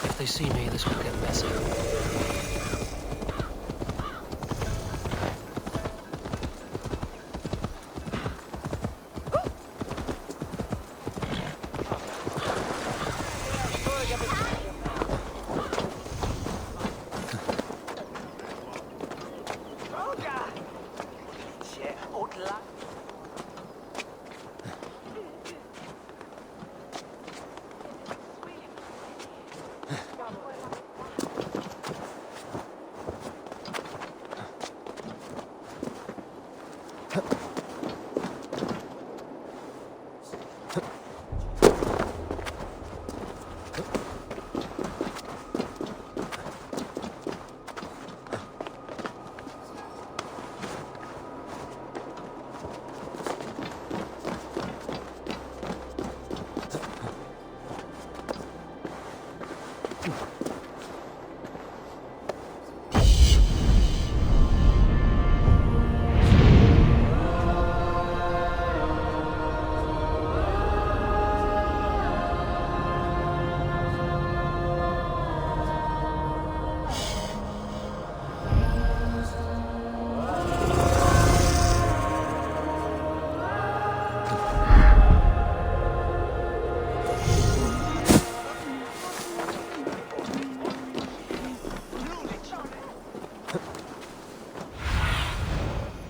If they see me, this will get messy.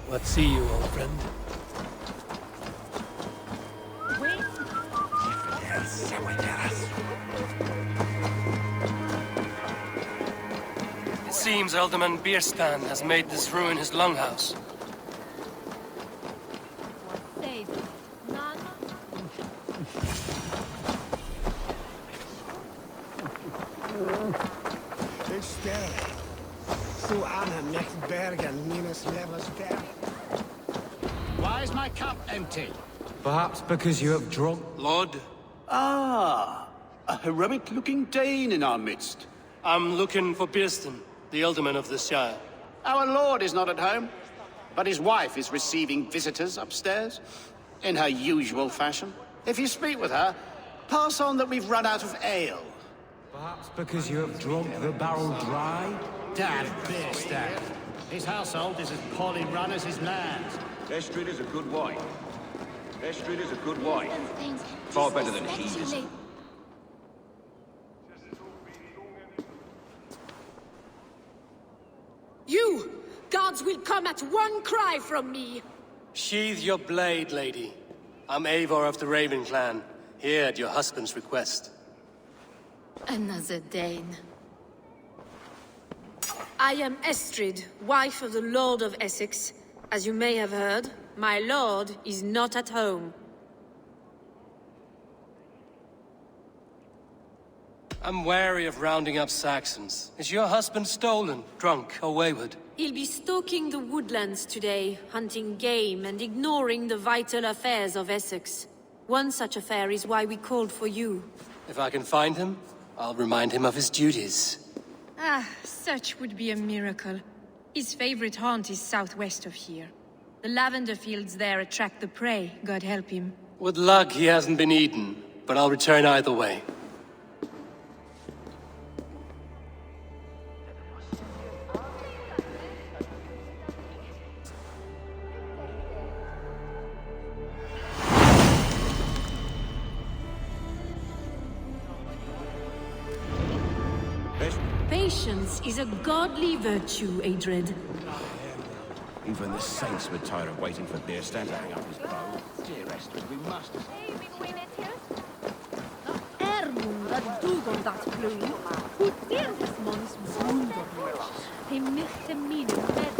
Let's see you, old friend. It seems Alderman Bierstan has made this ruin his longhouse. Why is my cup empty? Perhaps because you have drunk. Lord, Ah, a heroic-looking Dane in our midst. I'm looking for Bierstan, the alderman of the Shire. Our lord is not at home, but his wife is receiving visitors upstairs, in her usual fashion. If you speak with her, pass on that we've run out of ale. Perhaps because you have drunk the barrel dry? Damn Bierstan. His household is as poorly run as his land. Estrid is a good wife. Estrid is a good wife. Far better than he is. You! Gods will come at one cry from me! Sheathe your blade, lady. I'm Eivor of the Raven clan, here at your husband's request. Another Dane. I am Estrid, wife of the Lord of Essex. As you may have heard, my lord is not at home. I'm wary of rounding up Saxons. Is your husband stolen, drunk, or wayward? He'll be stalking the woodlands today, hunting game and ignoring the vital affairs of Essex. One such affair is why we called for you. If I can find him, I'll remind him of his duties. Ah, such would be a miracle. His favorite haunt is southwest of here. The lavender fields there attract the prey, God help him. With luck, he hasn't been eaten, but I'll return either way. Patience is a godly virtue, Adred. Even the saints were tired of waiting for Bierstan to hang up his bow. Dear Esther, we must... Ermund a dugon dat blue. Who dare this mon's wounded? He möchte minen med.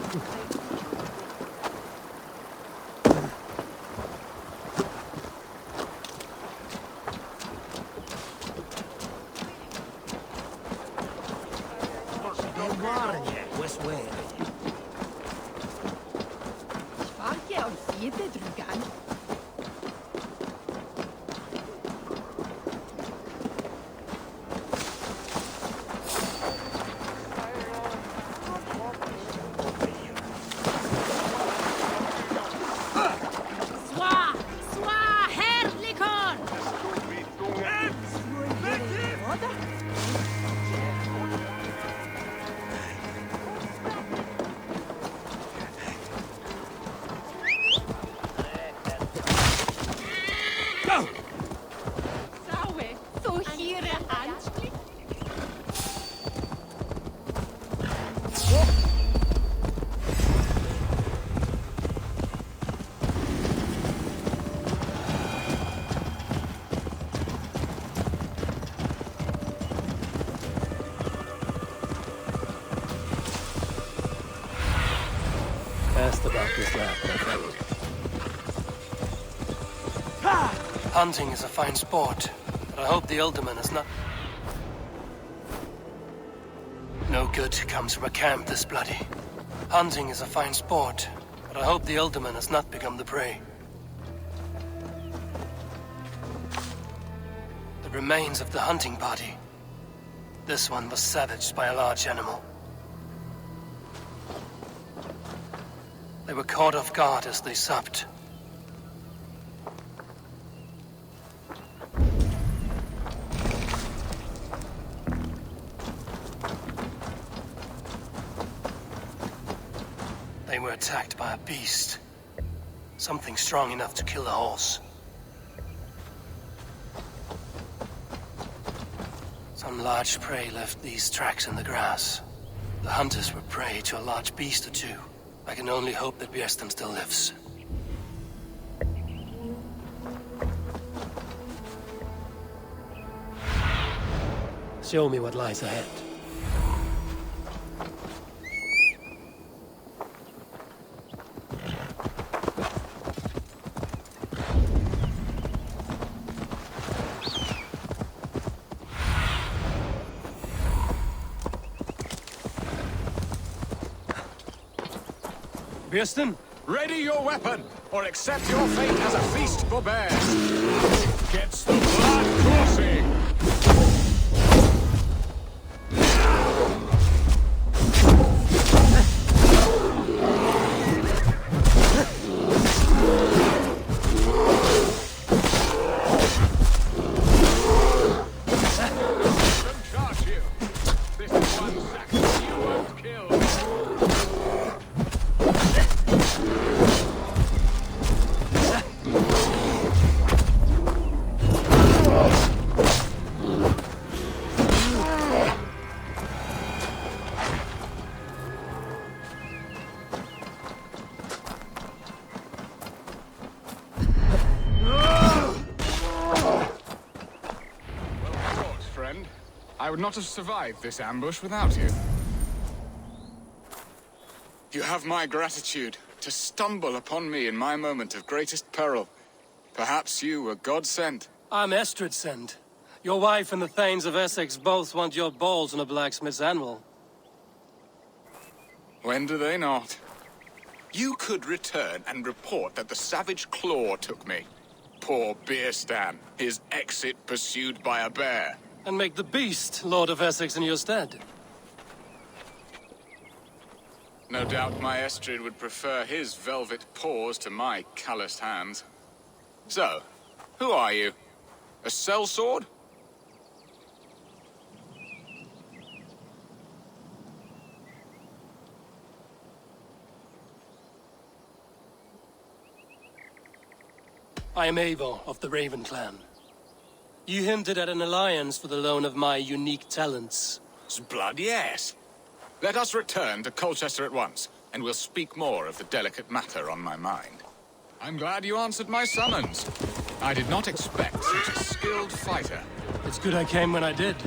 Asked about this lad, but I failed. Hunting is a fine sport, but I hope the alderman is not... No good comes from a camp this bloody. Hunting is a fine sport, but I hope the alderman has not become the prey. The remains of the hunting party. This one was savaged by a large animal. They were caught off guard as they supped. They were attacked by a beast. Something strong enough to kill a horse. Some large prey left these tracks in the grass. The hunters were prey to a large beast or two. I can only hope that Bierstan still lives. Show me what lies ahead. Bierstan? Ready your weapon, or accept your fate as a feast for bears. Gets the blood coursing. Don't charge you. This is one Saxon you won't kill. I would not have survived this ambush without you. You have my gratitude to stumble upon me in my moment of greatest peril. Perhaps you were God sent. I'm Estrid sent. Your wife and the Thanes of Essex both want your balls on a blacksmith's anvil. When do they not? You could return and report that the savage claw took me. Poor Beerstan, his exit pursued by a bear. And make the beast Lord of Essex in your stead. No doubt my Estrid would prefer his velvet paws to my calloused hands. So, who are you? A sellsword? I am Eivor of the Raven clan. You hinted at an alliance for the loan of my unique talents. Blood, yes. Let us return to Colchester at once, and we'll speak more of the delicate matter on my mind. I'm glad you answered my summons. I did not expect such a skilled fighter. It's good I came when I did.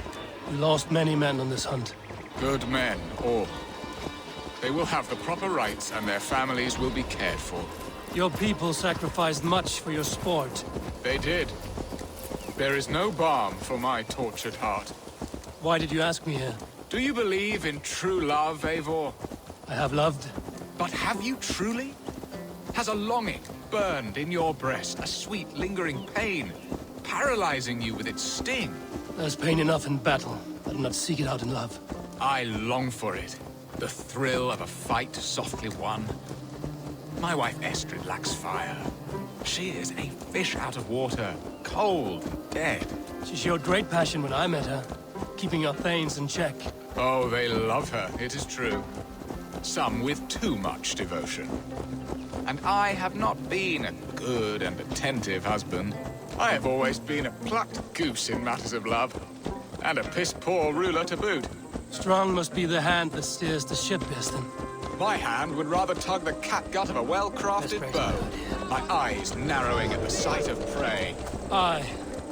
We lost many men on this hunt. Good men, all. They will have the proper rights, and their families will be cared for. Your people sacrificed much for your sport. They did. There is no balm for my tortured heart. Why did you ask me here? Do you believe in true love, Eivor? I have loved. But have you truly? Has a longing burned in your breast, a sweet, lingering pain, paralyzing you with its sting? There's pain enough in battle. I do not seek it out in love. I long for it. The thrill of a fight softly won. My wife Estrid lacks fire. She is a fish out of water, cold and dead. She showed great passion when I met her, keeping our Thanes in check. Oh, they love her, it is true. Some with too much devotion. And I have not been a good and attentive husband. I have always been a plucked goose in matters of love. And a piss-poor ruler to boot. Strong must be the hand that steers the ship, Beerstan. My hand would rather tug the catgut of a well-crafted bow. My eyes narrowing at the sight of prey. Aye,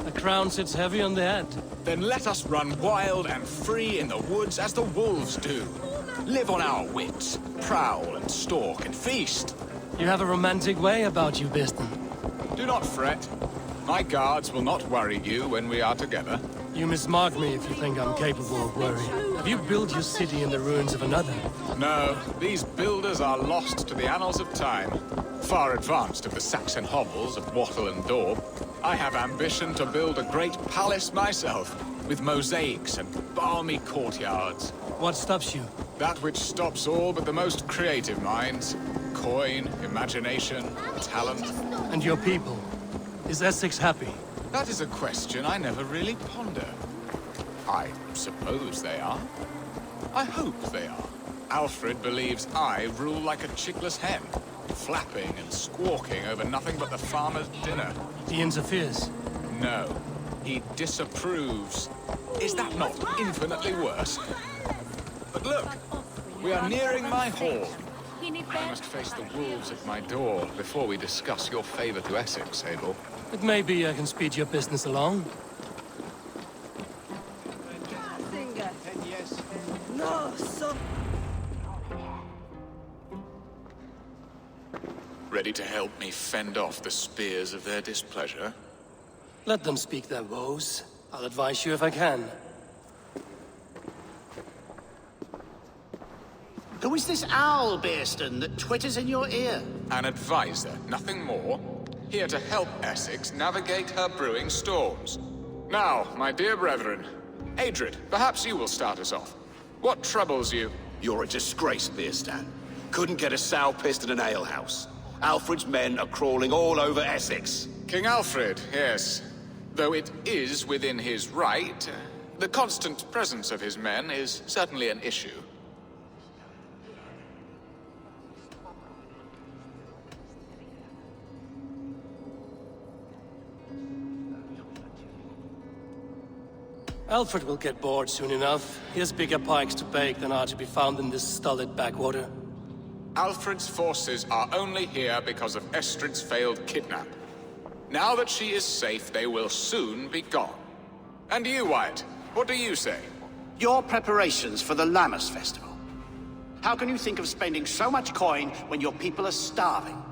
the crown sits heavy on the head. Then let us run wild and free in the woods as the wolves do. Live on our wits, prowl and stalk and feast. You have a romantic way about you, Beerstan. Do not fret. My guards will not worry you when we are together. You mismark me if you think I'm capable of worry. Have you built your city in the ruins of another? No, these builders are lost to the annals of time. Far advanced of the Saxon hovels of Wattle and Daub. I have ambition to build a great palace myself, with mosaics and balmy courtyards. What stops you? That which stops all but the most creative minds. Coin, imagination, talent. And your people? Is Essex happy? That is a question I never really ponder. I suppose they are. I hope they are. Alfred believes I rule like a chickless hen, flapping and squawking over nothing but the farmer's dinner. He interferes? No, he disapproves. Is that not infinitely worse? But look, we are nearing my hall. I must face the wolves at my door before we discuss your favor to Essex, Eivor. But maybe I can speed your business along. Ready to help me fend off the spears of their displeasure? Let them speak their woes. I'll advise you if I can. Who is this owl, Beerstan, that twitters in your ear? An advisor, nothing more. Here to help Essex navigate her brewing storms. Now, my dear brethren, Adrid, perhaps you will start us off. What troubles you? You're a disgrace, Beerstan. Couldn't get a sow pissed in an alehouse. Alfred's men are crawling all over Essex. King Alfred, yes. Though it is within his right, the constant presence of his men is certainly an issue. Alfred will get bored soon enough. He has bigger pikes to bake than are to be found in this stolid backwater. Alfred's forces are only here because of Estrid's failed kidnap. Now that she is safe, they will soon be gone. And you, Wyatt, what do you say? Your preparations for the Lammas festival. How can you think of spending so much coin when your people are starving?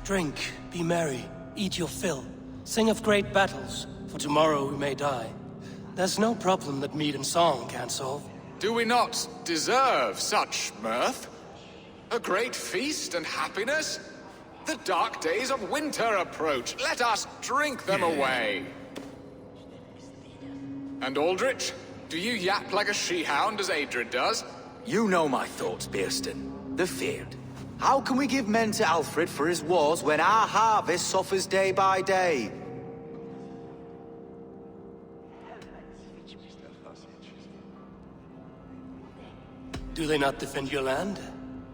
Drink, be merry, eat your fill. Sing of great battles, for tomorrow we may die. There's no problem that mead and song can't solve. Do we not deserve such mirth? A great feast and happiness? The dark days of winter approach. Let us drink them away. And Aldrich, do you yap like a she-hound as Adrid does? You know my thoughts, Bearston. The feared. How can we give men to Alfred for his wars when our harvest suffers day by day? Do they not defend your land?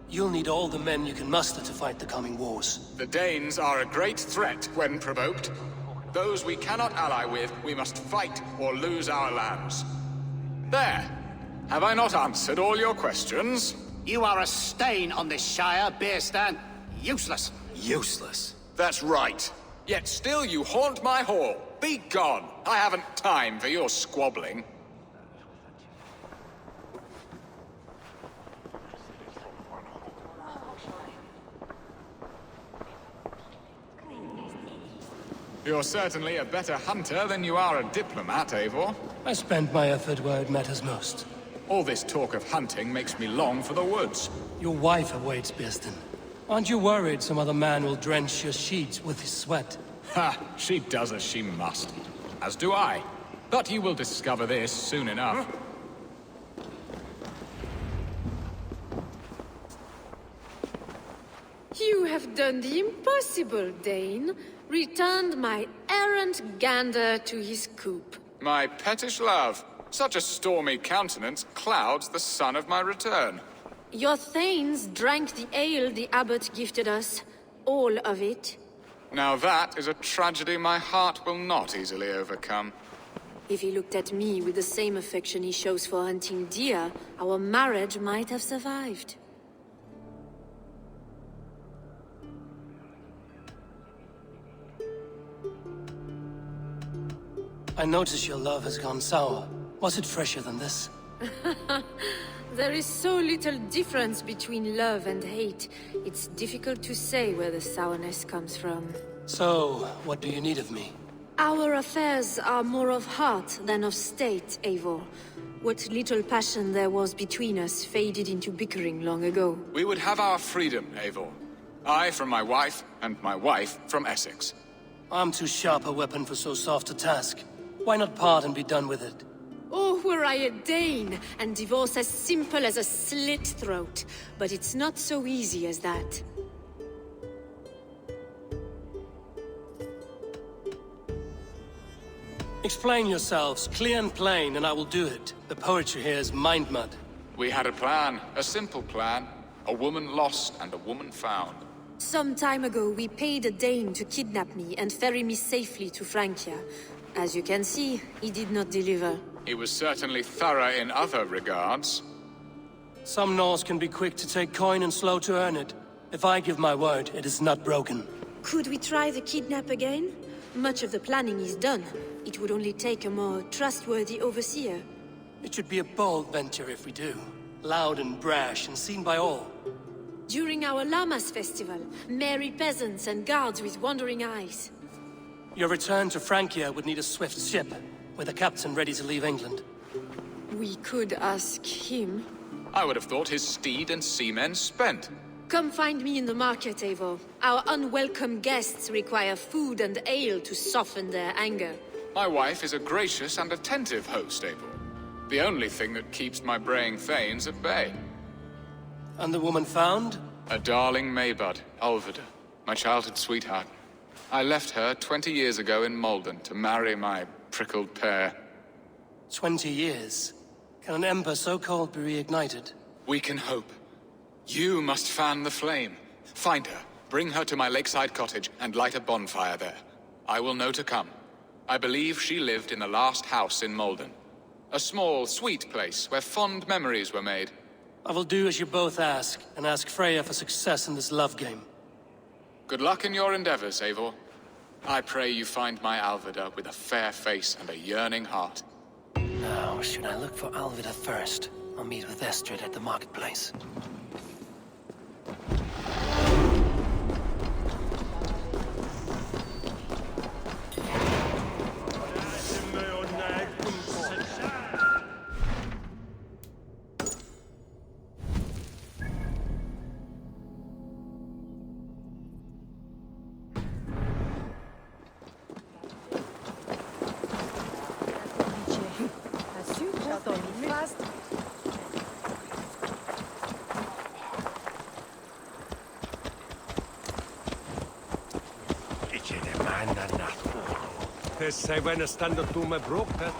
You'll need all the men you can muster to fight the coming wars. The Danes are a great threat when provoked. Those we cannot ally with, we must fight or lose our lands. There. Have I not answered all your questions? You are a stain on this shire, Bearstan. Useless. Useless. That's right. Yet still you haunt my hall. Be gone. I haven't time for your squabbling. You're certainly a better hunter than you are a diplomat, Eivor. I spend my effort where it matters most. All this talk of hunting makes me long for the woods. Your wife awaits, Bearston. Aren't you worried some other man will drench your sheets with his sweat? Ha! She does as she must. As do I. But you will discover this soon enough. You have done the impossible, Dane. Returned my errant gander to his coop. My pettish love. Such a stormy countenance clouds the sun of my return. Your thanes drank the ale the abbot gifted us. All of it. Now that is a tragedy my heart will not easily overcome. If he looked at me with the same affection he shows for hunting deer, our marriage might have survived. I notice your love has gone sour. Was it fresher than this? There is so little difference between love and hate. It's difficult to say where the sourness comes from. So, what do you need of me? Our affairs are more of heart than of state, Eivor. What little passion there was between us faded into bickering long ago. We would have our freedom, Eivor. I from my wife, and my wife from Essex. I'm too sharp a weapon for so soft a task. Why not part and be done with it? Oh, were I a Dane, and divorce as simple as a slit throat. But it's not so easy as that. Explain yourselves, clear and plain, and I will do it. The poetry here is mind mud. We had a plan, a simple plan. A woman lost and a woman found. Some time ago, we paid a Dane to kidnap me and ferry me safely to Francia. As you can see, he did not deliver. He was certainly thorough in other regards. Some Norse can be quick to take coin and slow to earn it. If I give my word, it is not broken. Could we try the kidnap again? Much of the planning is done. It would only take a more trustworthy overseer. It should be a bold venture if we do. Loud and brash and seen by all. During our Llamas festival, merry peasants and guards with wandering eyes. Your return to Francia would need a swift ship, with a captain ready to leave England. We could ask him. I would have thought his steed and seamen spent. Come find me in the market, Eivor. Our unwelcome guests require food and ale to soften their anger. My wife is a gracious and attentive host, Eivor. The only thing that keeps my braying thanes at bay. And the woman found? A darling Maybud, Ulvida, my childhood sweetheart. I left her 20 years ago in Malden to marry my prickled pear. 20 years? Can an ember so cold be reignited? We can hope. You must fan the flame. Find her, bring her to my lakeside cottage, and light a bonfire there. I will know to come. I believe she lived in the last house in Malden. A small, sweet place where fond memories were made. I will do as you both ask, and ask Freya for success in this love game. Good luck in your endeavors, Eivor. I pray you find my Alvida with a fair face and a yearning heart. Now, should I look for Alvida first? I'll meet with Estrid at the marketplace. They say when a stand up to my broker.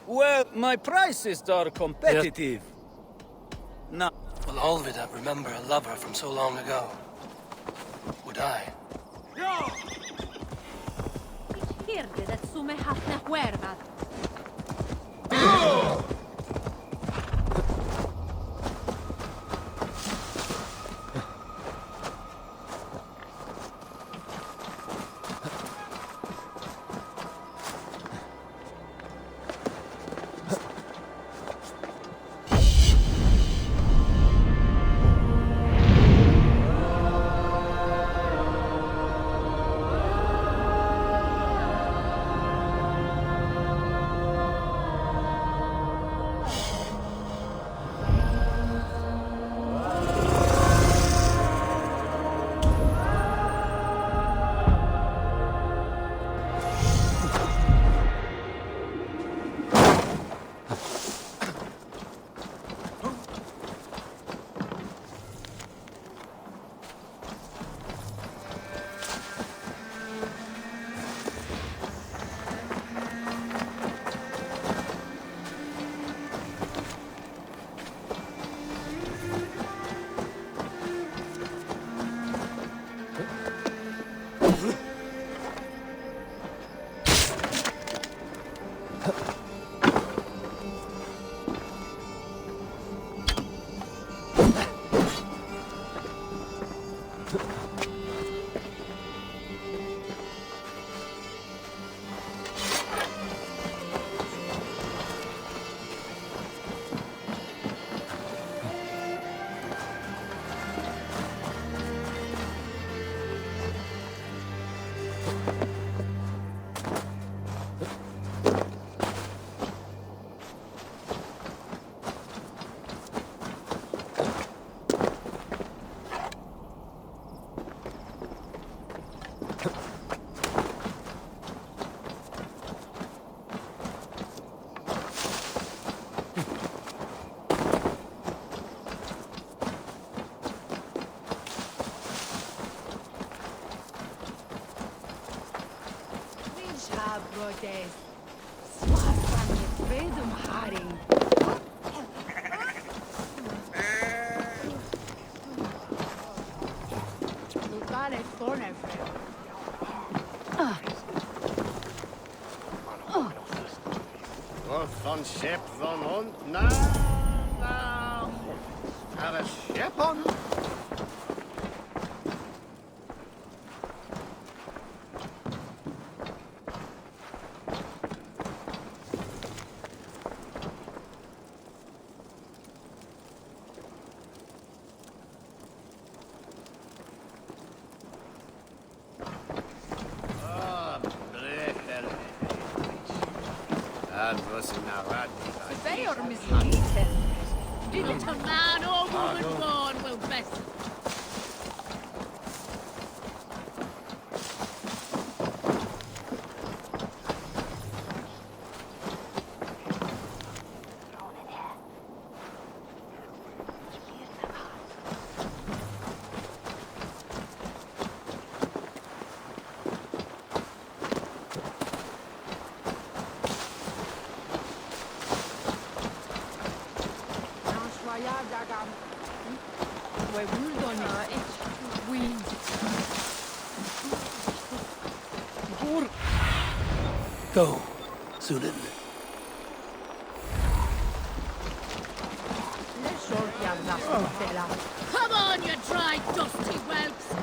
Well, my prices are competitive. No. Will Olvida remember a lover from so long ago? Would I? Hirde that sume hafna huerva. Brodes. Swarsan mit Redum Haring. Lucare Thornefre. Wat van schip van hond na. Er is schip on. Did it a man or woman born will best. dual-wield on it. Wind. Go, Sunan. Come on, you dry, dusty whelps!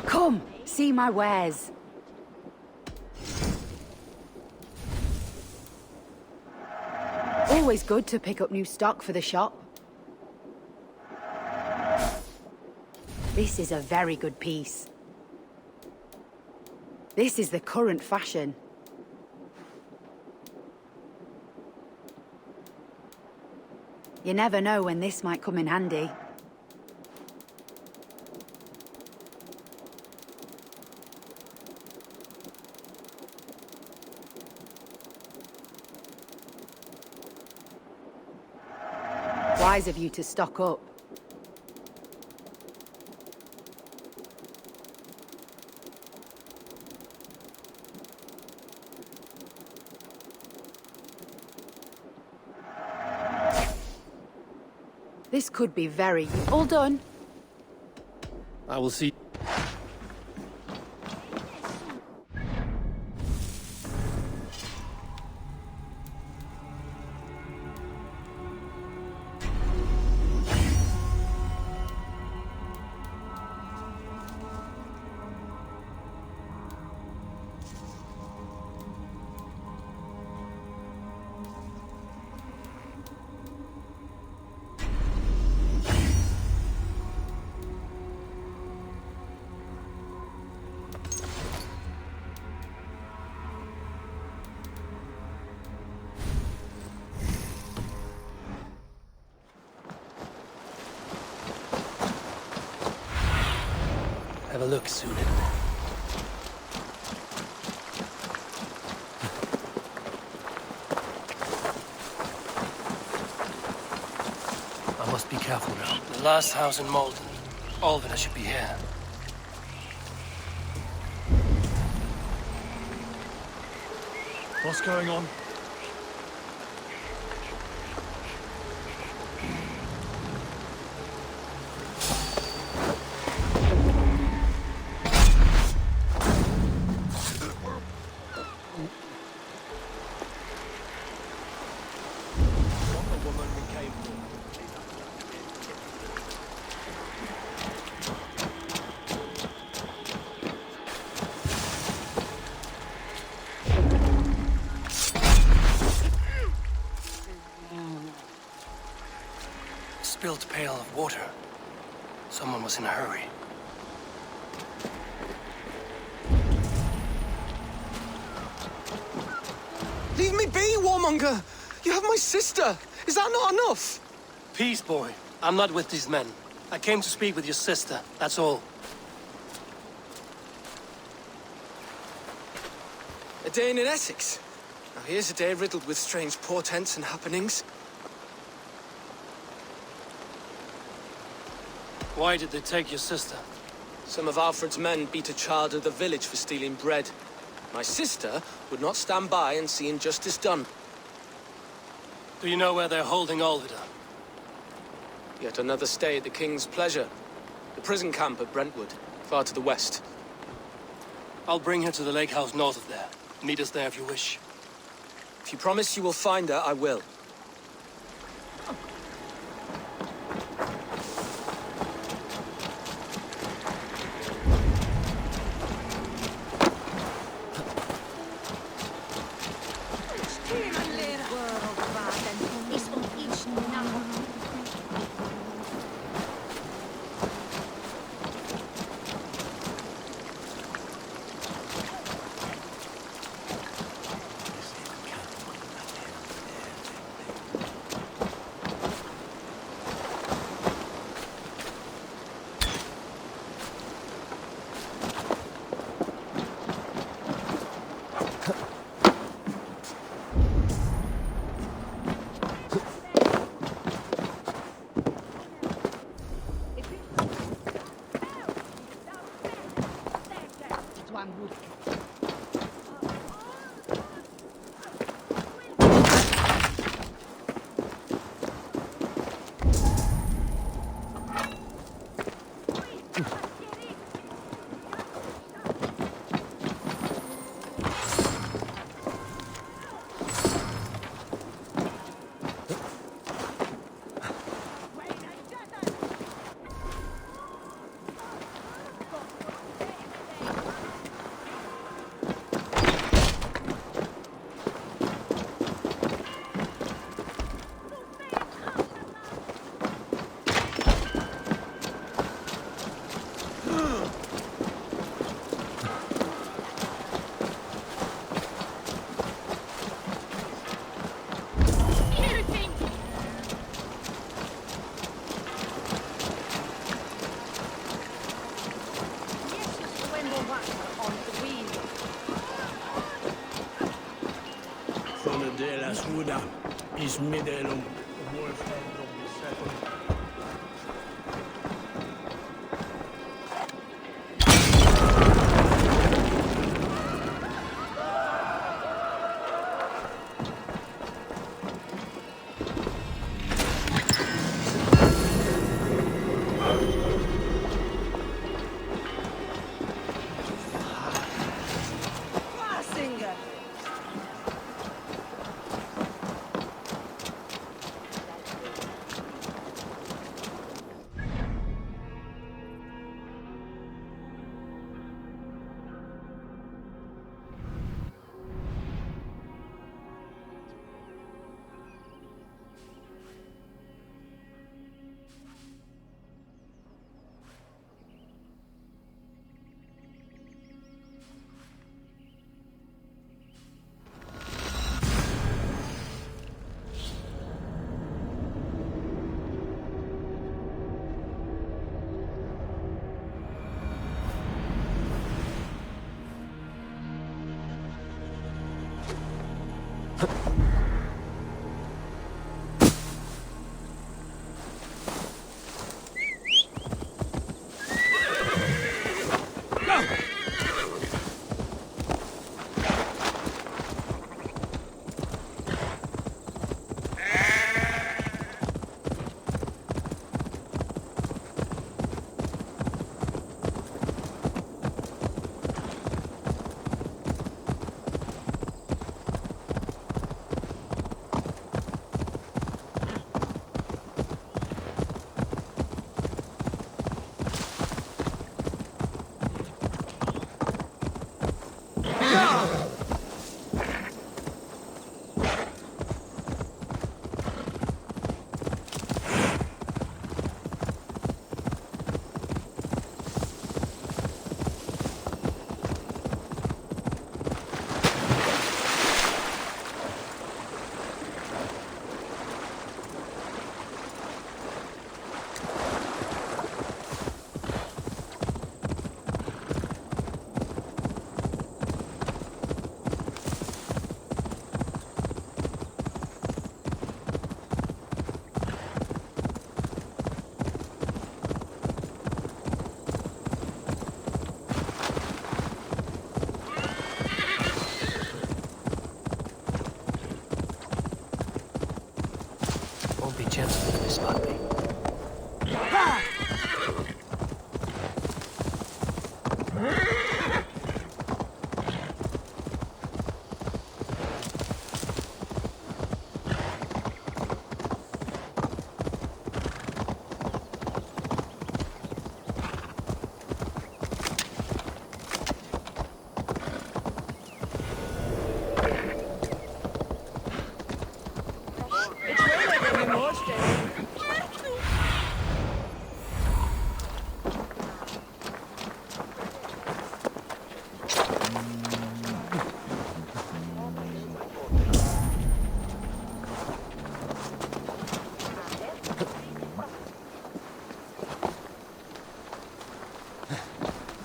Come, see my wares. Always good to pick up new stock for the shop. This is a very good piece. This is the current fashion. You never know when this might come in handy. Wise of you to stock up. This could be very... All done. I will see. Have a look, Sunan. I must be careful now. The last house in Malden. Alvina should be here. What's going on? Spilled pail of water. Someone was in a hurry. Leave me be, warmonger! You have my sister! Is that not enough? Peace, boy. I'm not with these men. I came to speak with your sister, that's all. A day in Essex. Now here's a day riddled with strange portents and happenings. Why did they take your sister? Some of Alfred's men beat a child of the village for stealing bread. My sister would not stand by and see injustice done. Do you know where they're holding Alvida? Yet another stay at the King's pleasure. The prison camp at Brentwood, far to the west. I'll bring her to the lake house north of there. Meet us there if you wish. If you promise you will find her, I will. De la Suda is Middelum. Wolfhand of the second.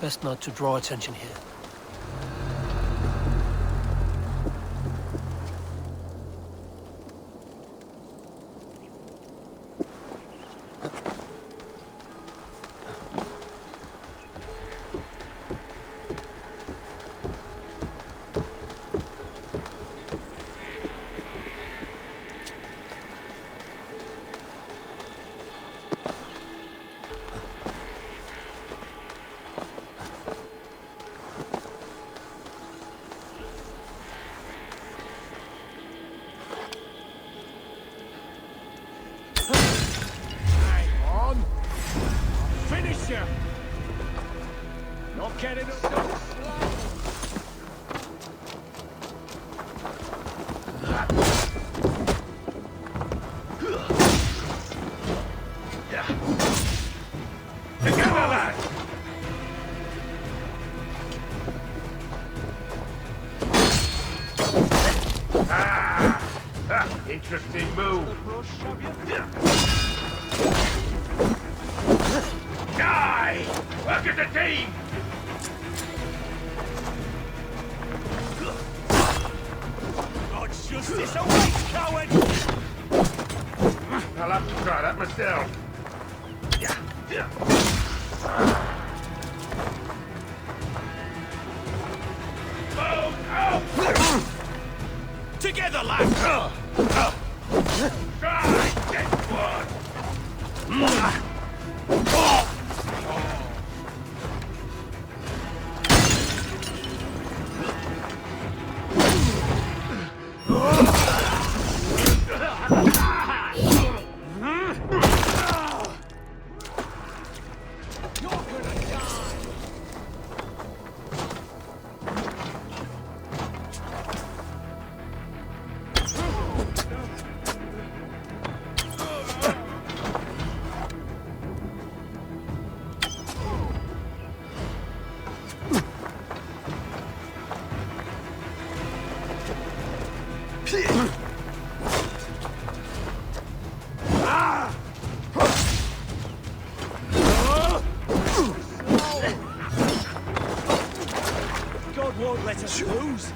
Best not to draw attention here. Not getting up. Together, lad! Interesting move. Die! Work as a team! God's justice awaits, coward! I'll have to try that myself. Move out! Together, lads! Try, get one! God won't let us lose.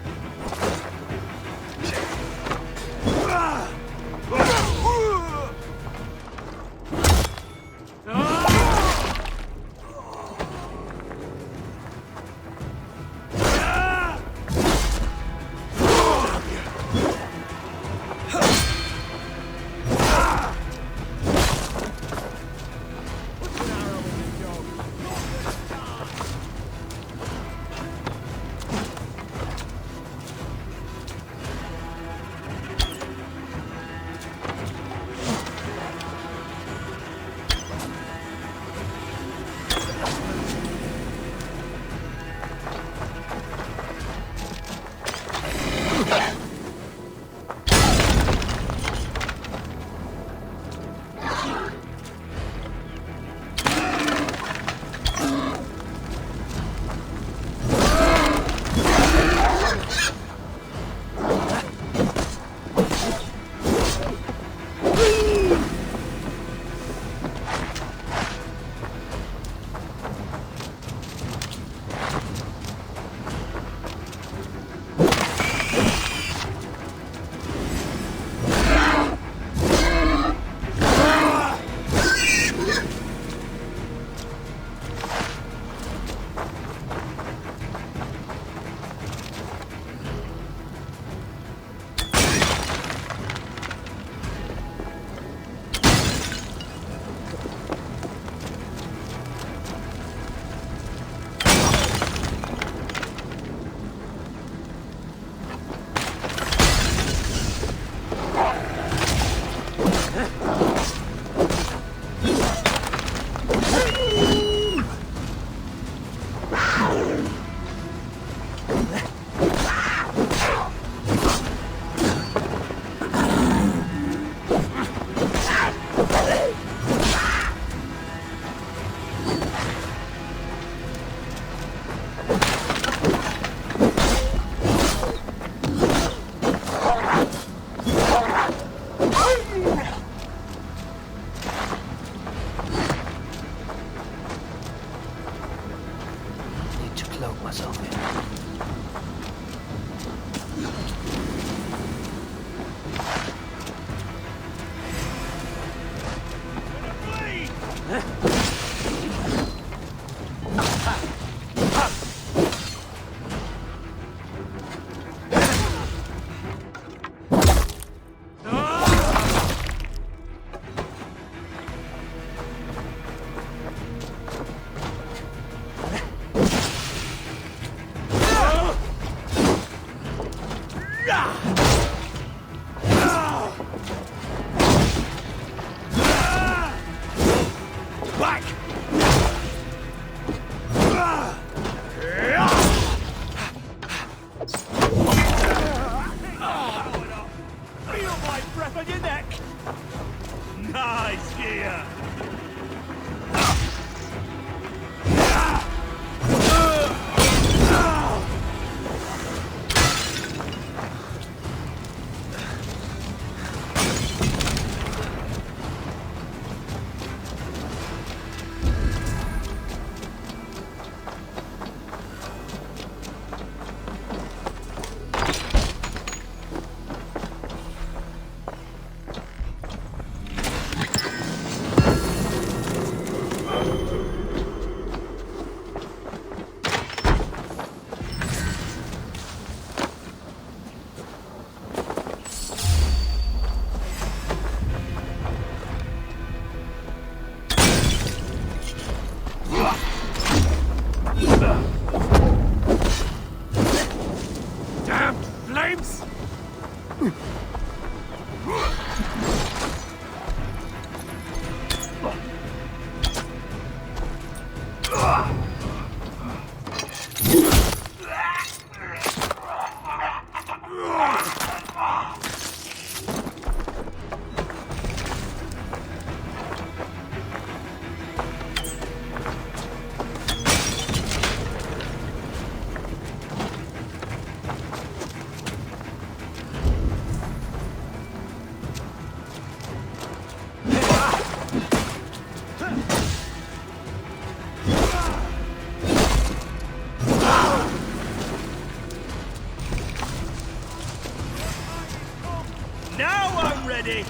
ready.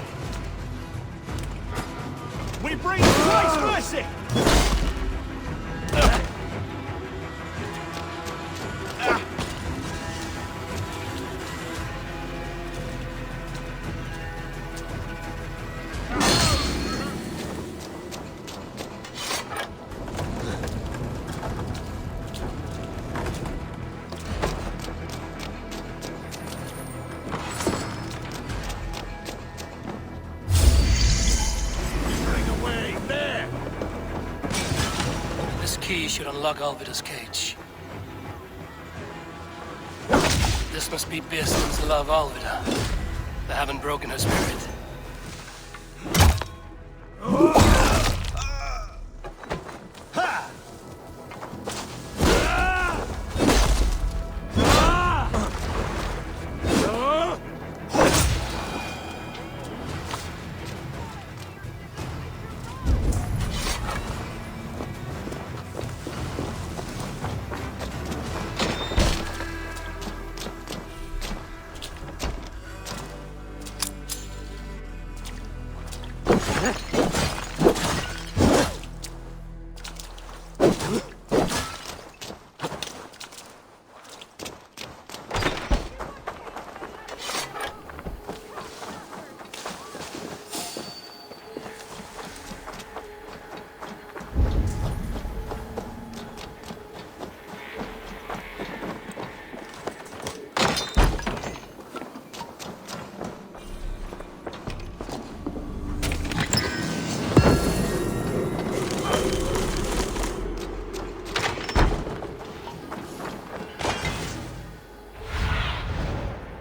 We bring Christ's mercy! Key should unlock Alvida's cage. This must be Bearsten's love Alvida. They haven't broken her spirit.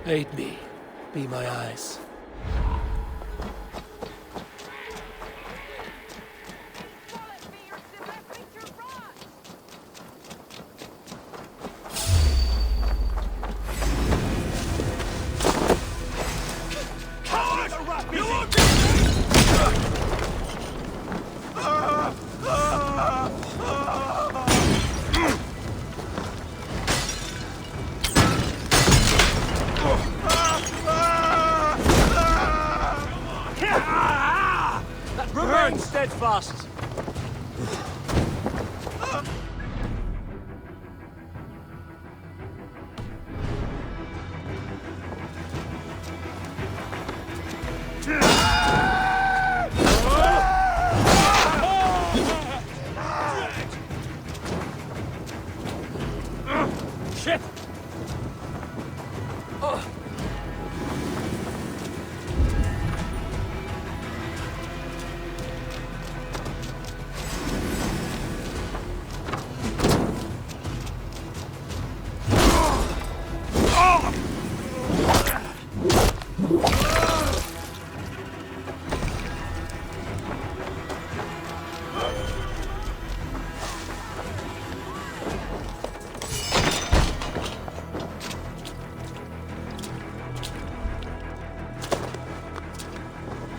Aid me. Be my eyes. Remain steadfast. Shit!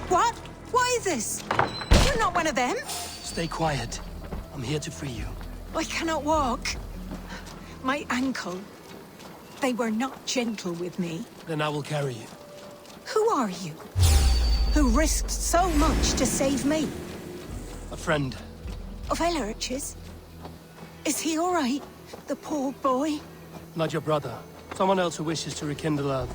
What? What is this? You're not one of them. Stay quiet. I'm here to free you. I cannot walk. My ankle. They were not gentle with me. Then I will carry you. Who are you? Who risked so much to save me? A friend. Of Ellerch's? Is he all right? The poor boy? Not your brother. Someone else who wishes to rekindle our...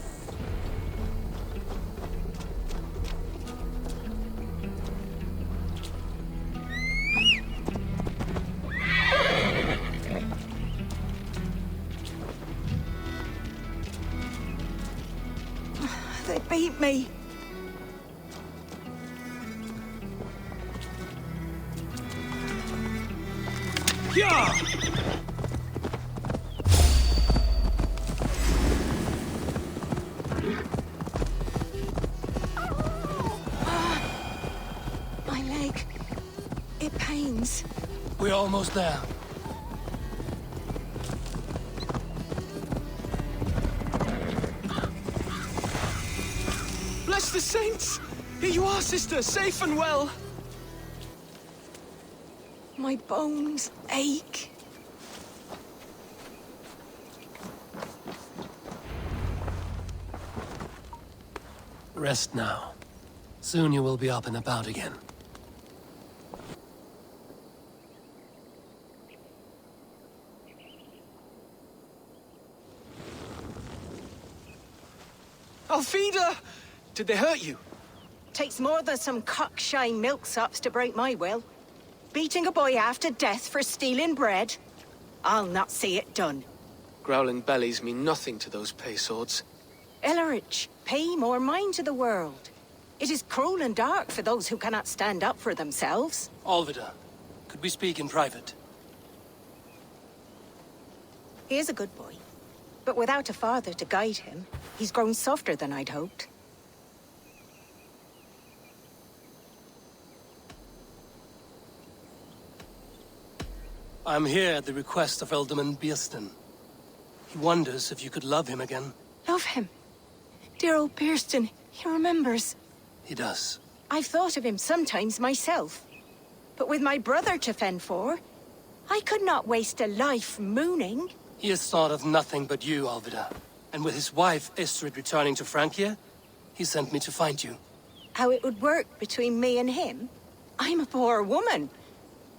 They beat me. Yeah! My leg. It pains. We're almost there. Bless the saints! Here you are, sister, safe and well. My bones ache. Rest now. Soon you will be up and about again. Alfida! Did they hurt you? Takes more than some cockshy milksops to break my will. Beating a boy half to death for stealing bread? I'll not see it done. Growling bellies mean nothing to those pay swords. Ellerich, pay more mind to the world. It is cruel and dark for those who cannot stand up for themselves. Alvida, could we speak in private? He is a good boy, but without a father to guide him, he's grown softer than I'd hoped. I'm here at the request of Alderman Biersten. He wonders if you could love him again. Love him? Dear old Biersten, he remembers. He does. I've thought of him sometimes myself. But with my brother to fend for, I could not waste a life mooning. He has thought of nothing but you, Alvida. And with his wife, Estrid, returning to Francia, he sent me to find you. How it would work between me and him? I'm a poor woman.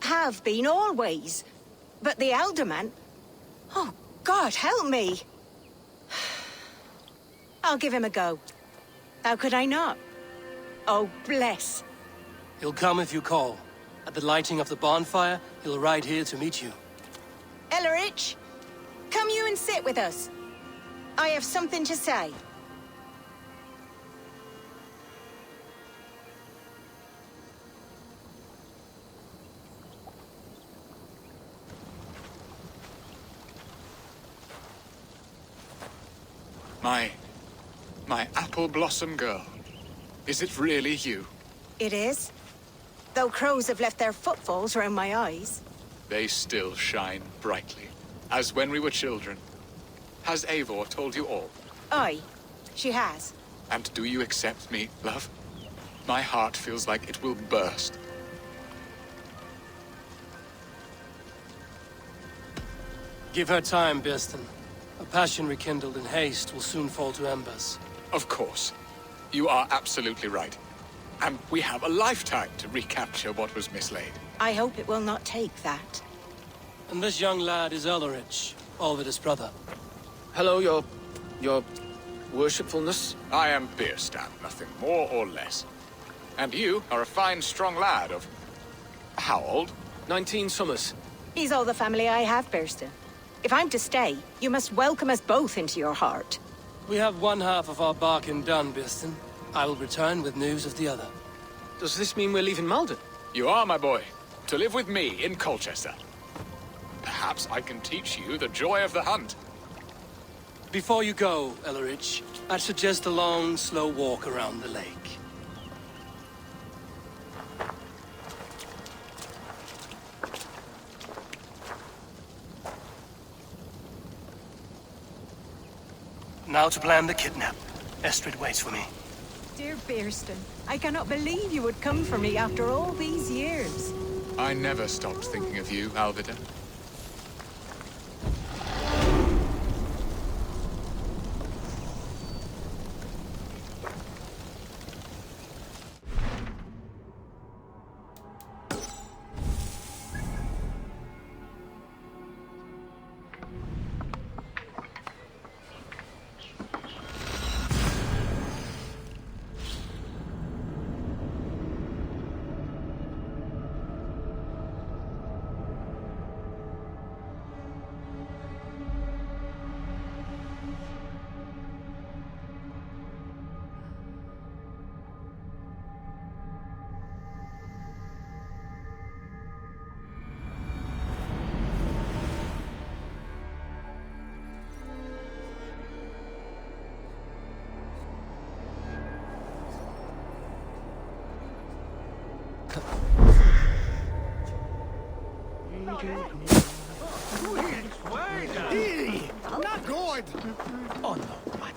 Have been always. But the alderman... Oh, God, help me! I'll give him a go. How could I not? Oh, bless. He'll come if you call. At the lighting of the bonfire, he'll ride here to meet you. Ellerich, come you and sit with us. I have something to say. My apple blossom girl. Is it really you? It is. Though crows have left their footfalls around my eyes. They still shine brightly, as when we were children. Has Eivor told you all? Aye, she has. And do you accept me, love? My heart feels like it will burst. Give her time, Biersten. A passion rekindled in haste will soon fall to embers. Of course. You are absolutely right. And we have a lifetime to recapture what was mislaid. I hope it will not take that. And this young lad is Ellerich, Alvida's brother. Hello, your worshipfulness. I am Biersten, nothing more or less. And you are a fine, strong lad of... how old? 19 summers. He's all the family I have, Biersten. If I'm to stay, you must welcome us both into your heart. We have one half of our bargain done, Biersten. I will return with news of the other. Does this mean we're leaving Malden? You are, my boy. To live with me in Colchester. Perhaps I can teach you the joy of the hunt. Before you go, Ellerich, I'd suggest a long, slow walk around the lake. Now to plan the kidnap. Estrid waits for me. Dear Biersten, I cannot believe you would come for me after all these years. I never stopped thinking of you, Alvida. Not good! Oh no, what?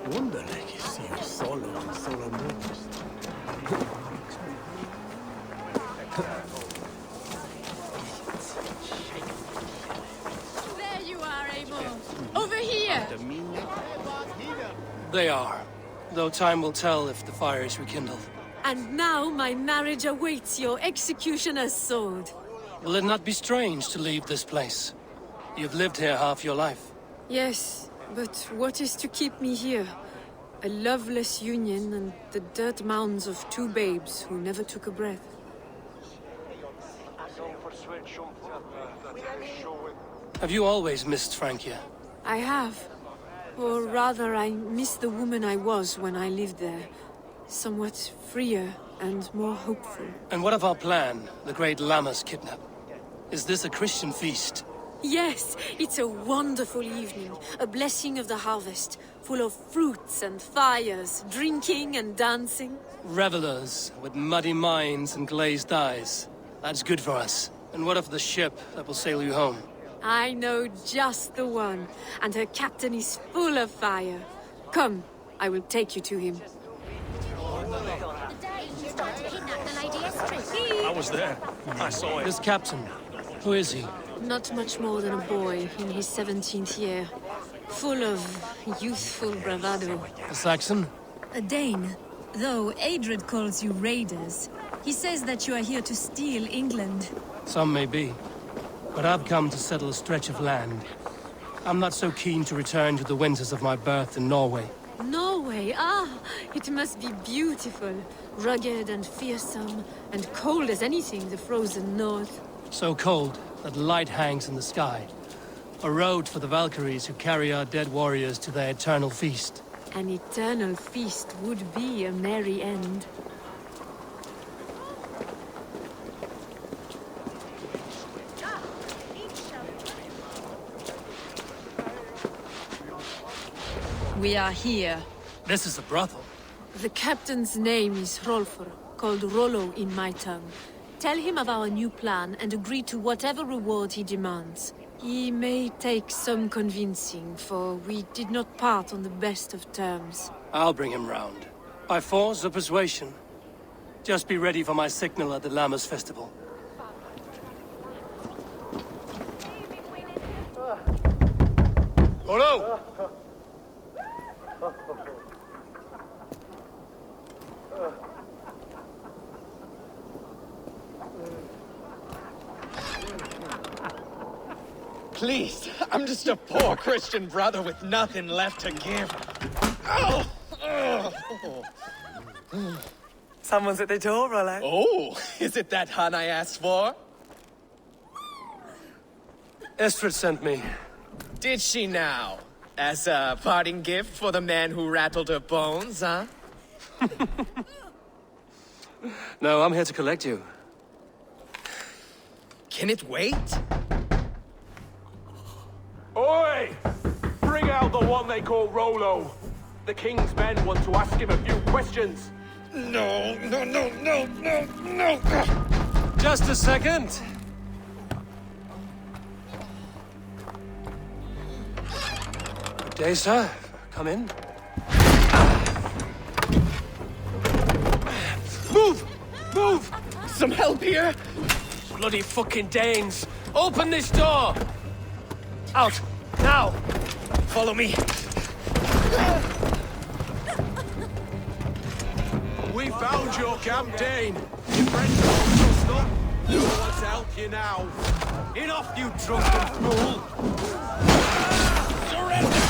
Wonderlijk is hier solo en solo mortis. There you are, Eivor. Over here! They are. Though time will tell if the fire is rekindled. And now my marriage awaits your executioner's sword. Will it not be strange to leave this place? You've lived here half your life. Yes, but what is to keep me here? A loveless union and the dirt mounds of two babes who never took a breath. Have you always missed Francia? I have. Or rather, I miss the woman I was when I lived there. Somewhat freer and more hopeful. And what of our plan, the great Lammas kidnap? Is this a Christian feast? Yes, it's a wonderful evening. A blessing of the harvest, full of fruits and fires, drinking and dancing. Revelers with muddy minds and glazed eyes. That's good for us. And what of the ship that will sail you home? I know just the one, and her captain is full of fire. Come, I will take you to him. I was there. I saw it. This captain, who is he? Not much more than a boy in his 17th year. Full of youthful bravado. A Saxon? A Dane. Though Adred calls you raiders. He says that you are here to steal England. Some may be. But I've come to settle a stretch of land. I'm not so keen to return to the winters of my birth in Norway. Norway? Ah, it must be beautiful. Rugged and fearsome, and cold as anything the frozen north. So cold that light hangs in the sky. A road for the Valkyries who carry our dead warriors to their eternal feast. An eternal feast would be a merry end. We are here. This is a brothel. The captain's name is Rolfr, called Rollo in my tongue. Tell him of our new plan and agree to whatever reward he demands. He may take some convincing, for we did not part on the best of terms. I'll bring him round. By force or persuasion. Just be ready for my signal at the Lammas festival. Rollo! Please, I'm just a poor Christian brother with nothing left to give. Someone's at the door, Rollo. Oh, is it that hun I asked for? Estrid sent me. Did she now? As a parting gift for the man who rattled her bones, huh? No, I'm here to collect you. Can it wait? Oi! Bring out the one they call Rollo. The king's men want to ask him a few questions. No. Just a second. Good day, sir. Come in. Move! Move! Some help here? Bloody fucking Danes! Open this door! Out! Now! Follow me. We found your camp, Dane. Your friends won't trust them. No one to help you now. Enough, you drunken fool! Surrender!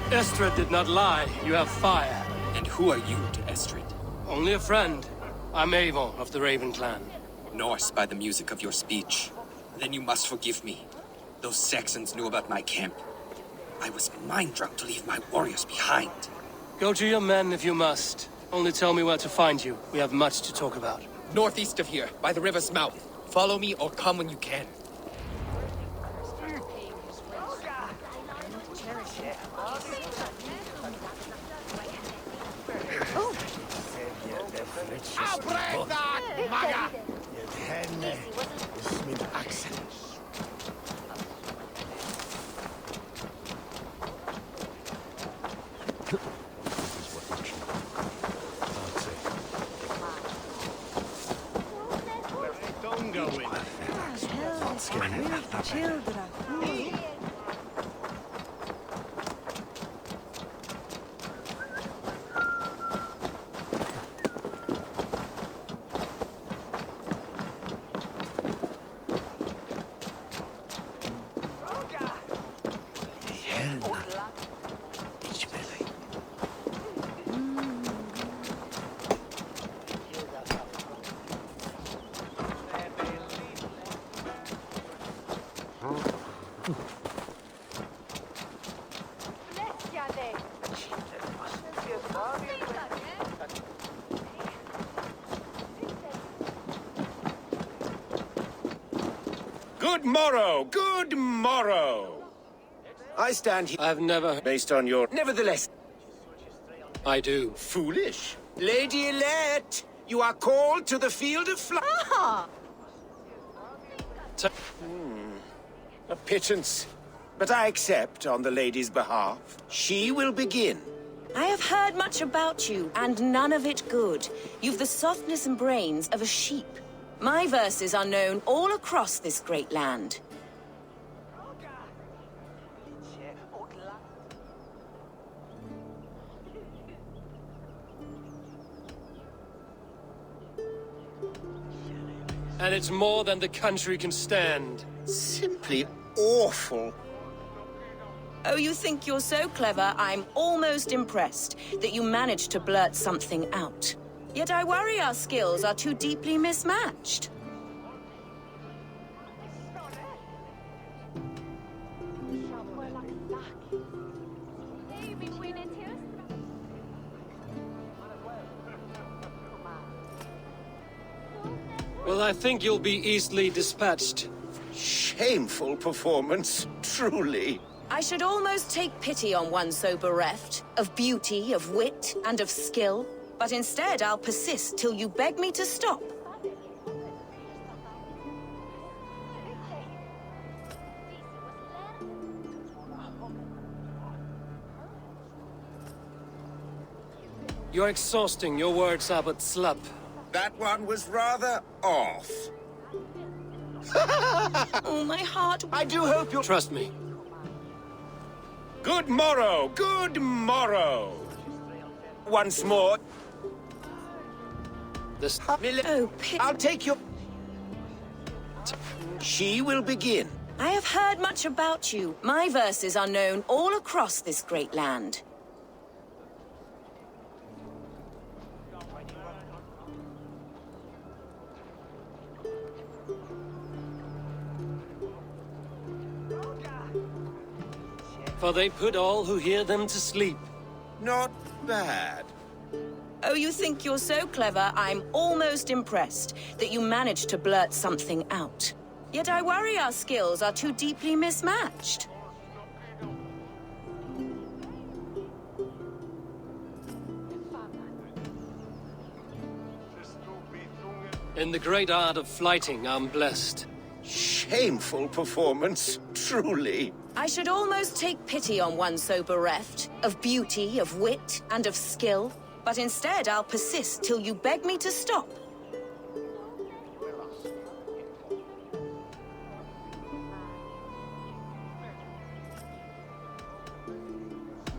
Estrid did not lie. You have fire. And who are you to Estrid? Only a friend. I'm Eivor of the Raven clan. Norse by the music of your speech. Then you must forgive me. Those Saxons knew about my camp. I was mind-drunk to leave my warriors behind. Go to your men if you must. Only tell me where to find you. We have much to talk about. Northeast of here, by the river's mouth. Follow me or come when you can. Good morrow! Good morrow! I stand here... I've never... Based on your... Nevertheless... I do. Foolish. Lady-elect, you are called to the field of flight. Ah! A pittance. But I accept on the lady's behalf. She will begin. I have heard much about you, and none of it good. You've the softness and brains of a sheep. My verses are known all across this great land. And it's more than the country can stand. Simply awful. Oh, you think you're so clever, I'm almost impressed that you managed to blurt something out. Yet I worry our skills are too deeply mismatched. Well, I think you'll be easily dispatched. Shameful performance, truly. I should almost take pity on one so bereft, of beauty, of wit, and of skill. But instead, I'll persist till you beg me to stop. You're exhausting. Your words are but slap. That one was rather off. Oh, my heart. I do hope you'll... Trust me. Good morrow! Good morrow! Once more... I'll take your... She will begin. I have heard much about you. My verses are known all across this great land. For they put all who hear them to sleep. Not bad. Oh, you think you're so clever, I'm almost impressed that you managed to blurt something out. Yet I worry our skills are too deeply mismatched. In the great art of flyting, I'm blessed. Shameful performance, truly. I should almost take pity on one so bereft, of beauty, of wit, and of skill. But instead, I'll persist till you beg me to stop.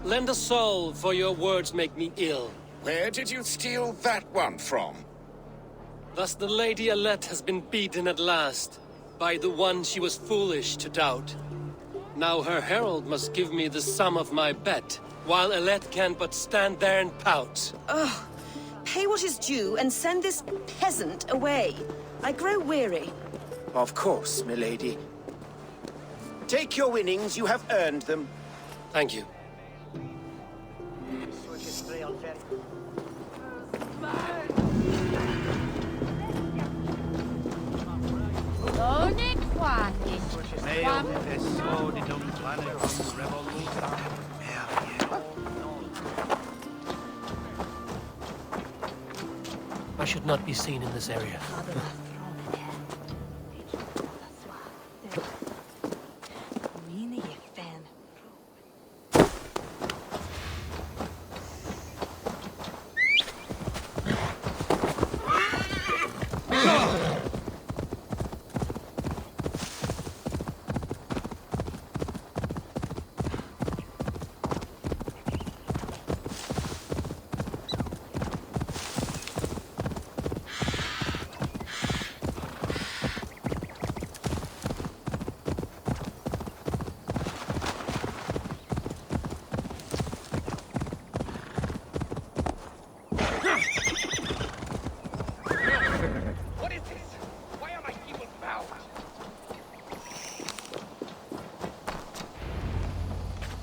Lend a soul, for your words make me ill. Where did you steal that one from? Thus the Lady Alette has been beaten at last, by the one she was foolish to doubt. Now her herald must give me the sum of my bet, while Alette can but stand there and pout. Ugh. Pay what is due and send this peasant away. I grow weary. Of course, milady. Take your winnings, you have earned them. Thank you. I should not be seen in this area.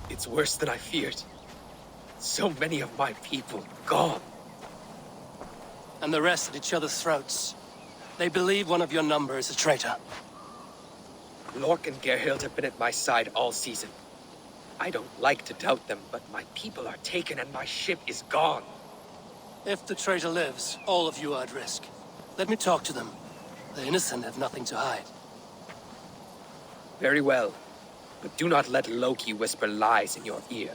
It's worse than I feared. So many of my people gone. And the rest at each other's throats. They believe one of your number is a traitor. Lork and Gerhild have been at my side all season. I don't like to doubt them, but my people are taken and my ship is gone. If the traitor lives, all of you are at risk. Let me talk to them. The innocent have nothing to hide. Very well. But do not let Loki whisper lies in your ear.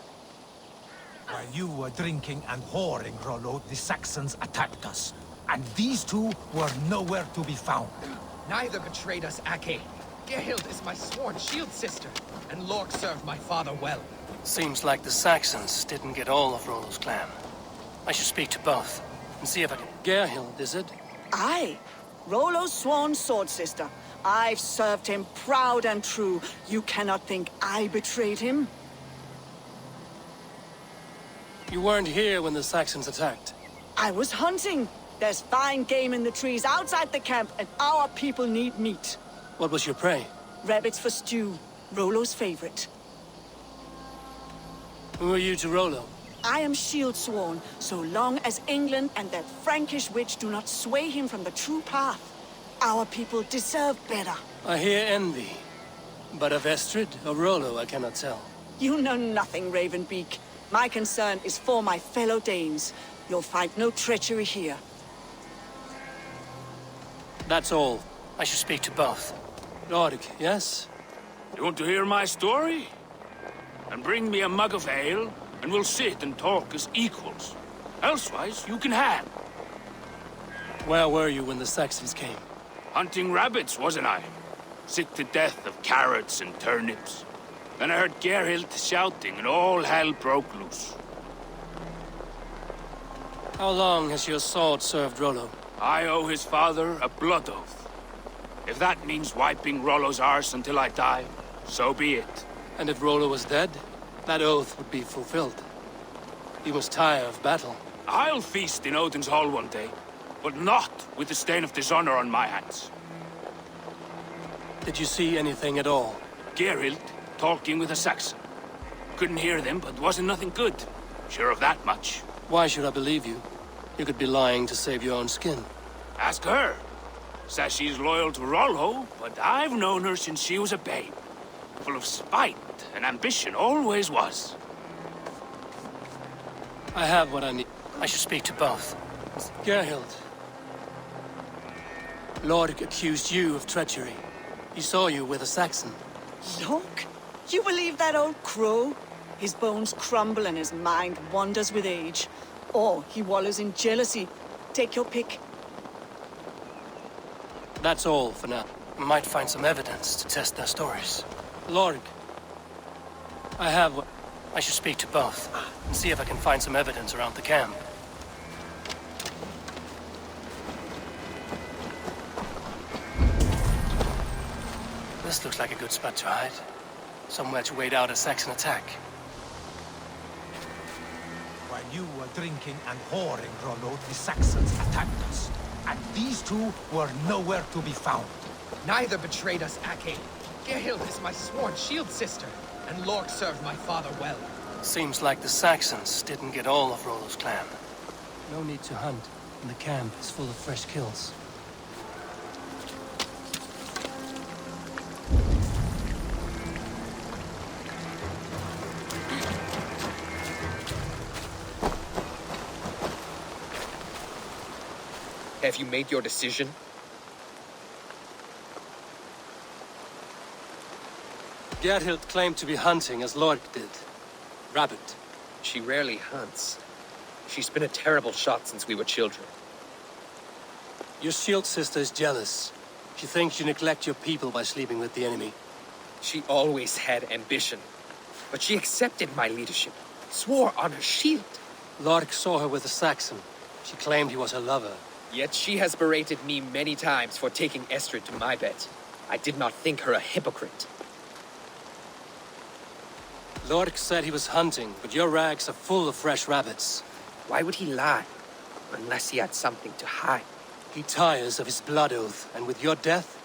While you were drinking and whoring, Rollo, the Saxons attacked us. And these two were nowhere to be found. Neither betrayed us, Ake. Gerhild is my sworn shield sister, and Lork served my father well. Seems like the Saxons didn't get all of Rollo's clan. I should speak to both, and see if I can... Gerhild, is it? Aye. Rollo's sworn sword sister. I've served him proud and true. You cannot think I betrayed him? You weren't here when the Saxons attacked. I was hunting. There's fine game in the trees outside the camp, and our people need meat. What was your prey? Rabbits for stew. Rollo's favorite. Who are you to Rollo? I am shield sworn, so long as England and that Frankish witch do not sway him from the true path. Our people deserve better. I hear envy. But of Estrid or Rollo, I cannot tell. You know nothing, Ravenbeak. My concern is for my fellow Danes. You'll find no treachery here. That's all. I should speak to both. Lord, yes? You want to hear my story? And bring me a mug of ale, and we'll sit and talk as equals. Elsewise, you can hang. Where were you when the Saxons came? Hunting rabbits, wasn't I? Sick to death of carrots and turnips. Then I heard Gerhild shouting, and all hell broke loose. How long has your sword served Rollo? I owe his father a blood oath. If that means wiping Rollo's arse until I die, so be it. And if Rollo was dead, that oath would be fulfilled. He must tire of battle. I'll feast in Odin's hall one day, but not with the stain of dishonor on my hands. Did you see anything at all? Gerhild talking with a Saxon. Couldn't hear them, but wasn't nothing good. Sure of that much. Why should I believe you? You could be lying to save your own skin. Ask her. Says she's loyal to Rollo, but I've known her since she was a babe. Full of spite and ambition, always was. I have what I need. I should speak to both. Gerhild. Lord accused you of treachery. He saw you with a Saxon. Look, you believe that old crow? His bones crumble and his mind wanders with age. Or he wallows in jealousy. Take your pick. That's all for now. I might find some evidence to test their stories. Lord, I have what... I should speak to both, and see if I can find some evidence around the camp. This looks like a good spot to hide. Somewhere to wait out a Saxon attack. While you were drinking and whoring, Rollo, the Saxons attacked us. And these two were nowhere to be found. Neither betrayed us, Ake. Gerhild is my sworn shield sister, and Lork served my father well. Seems like the Saxons didn't get all of Rollo's clan. No need to hunt, and the camp is full of fresh kills. Have you made your decision? Gerhild claimed to be hunting as Lork did. Rabbit. She rarely hunts. She's been a terrible shot since we were children. Your shield sister is jealous. She thinks you neglect your people by sleeping with the enemy. She always had ambition, but she accepted my leadership, swore on her shield. Lork saw her with a Saxon. She claimed he was her lover. Yet she has berated me many times for taking Estrid to my bed. I did not think her a hypocrite. Lork said he was hunting, but your rags are full of fresh rabbits. Why would he lie? Unless he had something to hide. He tires of his blood oath, and with your death,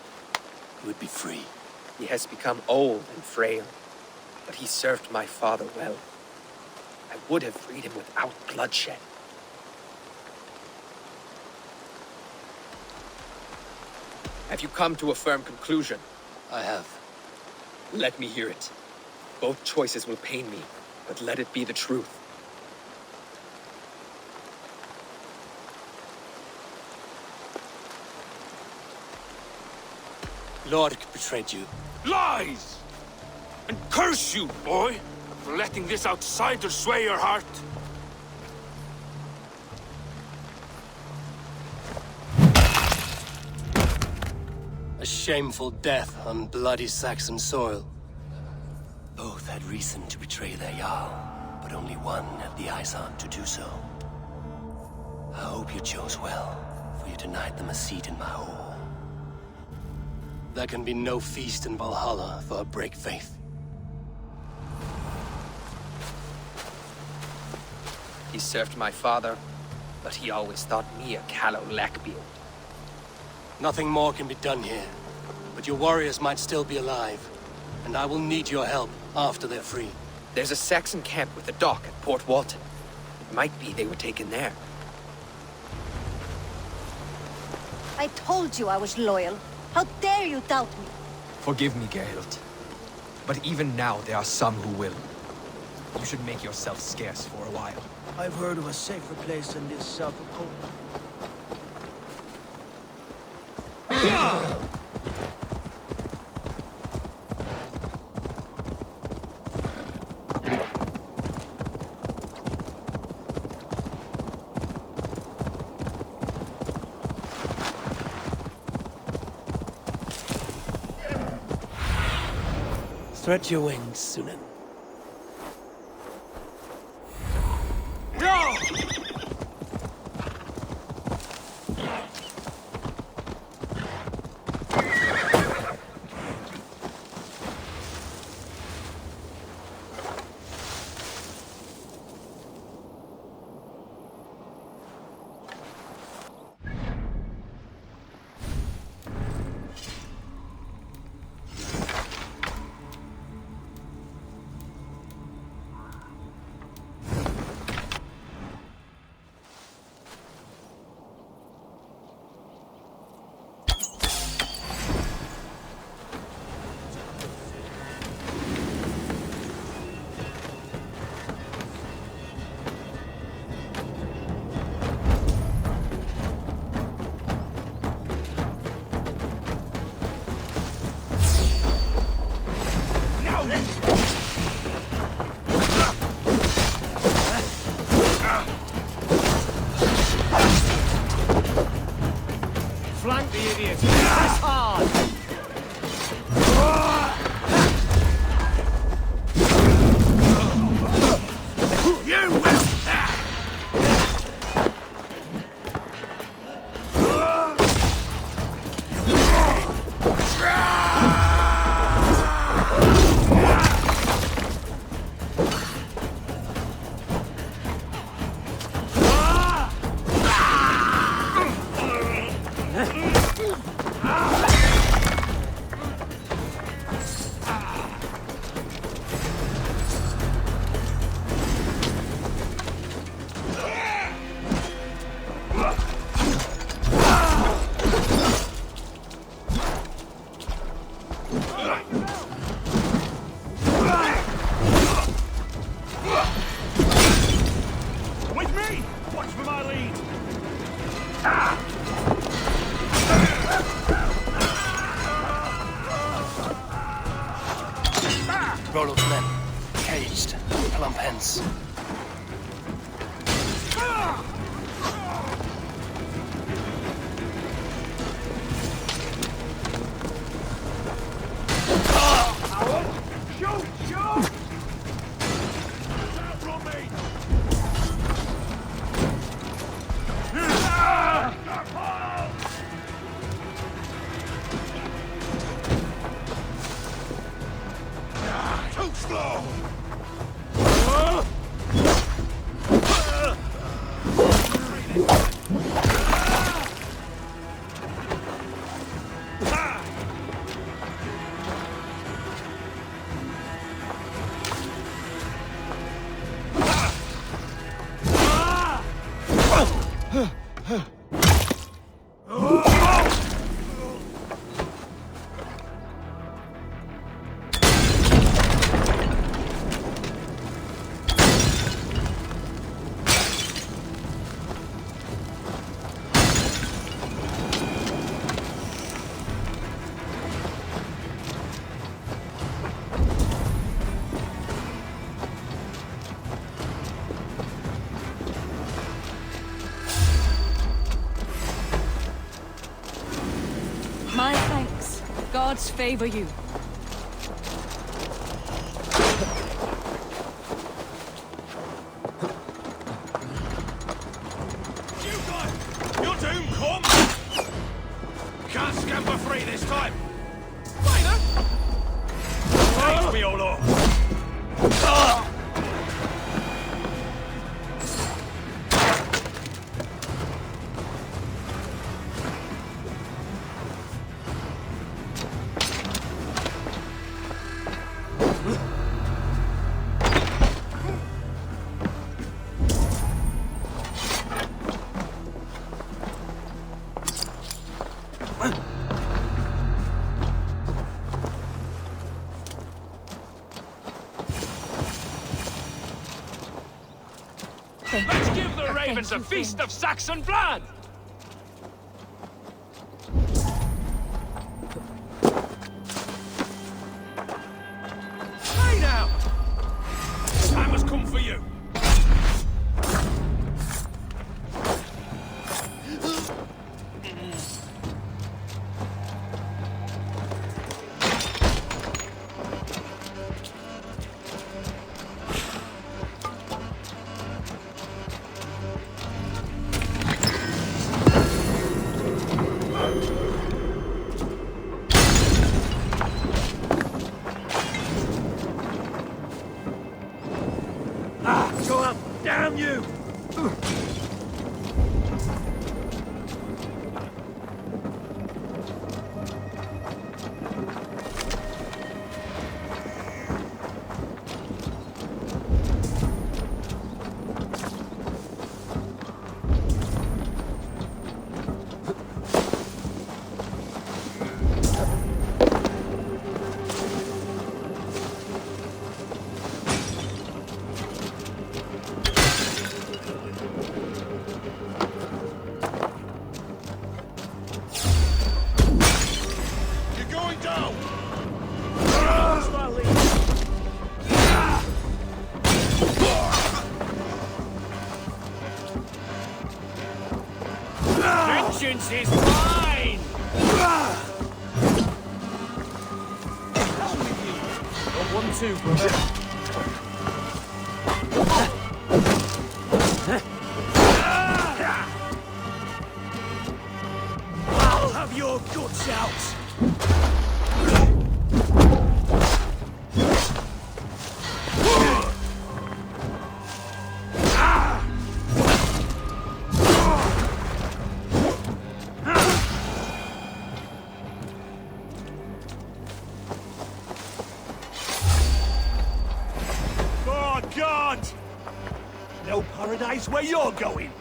he would be free. He has become old and frail, but he served my father well. I would have freed him without bloodshed. Have you come to a firm conclusion? I have. Let me hear it. Both choices will pain me, but let it be the truth. Lork betrayed you. Lies! And curse you, boy, for letting this outsider sway your heart. A shameful death on bloody Saxon soil. Both had reason to betray their Jarl, but only one had the Eivor to do so. I hope you chose well, for you denied them a seat in my hall. There can be no feast in Valhalla for a break faith. He served my father, but he always thought me a callow lackbeard. Nothing more can be done here, but your warriors might still be alive, and I will need your help after they're free. There's a Saxon camp with a dock at Port Walton. It might be they were taken there. I told you I was loyal. How dare you doubt me? Forgive me, Gerhild. But even now, there are some who will. You should make yourself scarce for a while. I've heard of a safer place than this south of Poland. Spread your wings, Sunan. Flank the idiots! Press hard! You will! Rollo's men, caged, plump hence. Shoot! Shoot! From me! Too slow! My thanks. Gods favor you. You guys! Your doom come! Can't scamper free this time! Later! Take me all off! Let's give the ravens a feast of Saxon blood! Hey now! Time has come for you! Go up! Damn you! Vengeance is mine! Got 1-2, brother. I'll have your guts out! God! No paradise where you're going!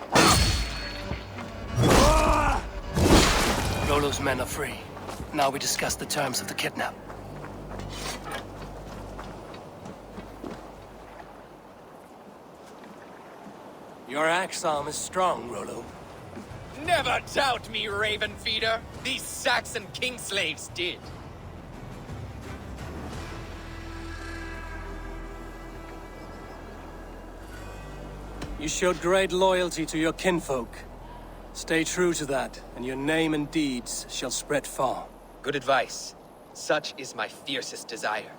Rollo's men are free. Now we discuss the terms of the kidnap. Your axe arm is strong, Rollo. Never doubt me, Raven Feeder. These Saxon king slaves did. You showed great loyalty to your kinfolk. Stay true to that, and your name and deeds shall spread far. Good advice. Such is my fiercest desire.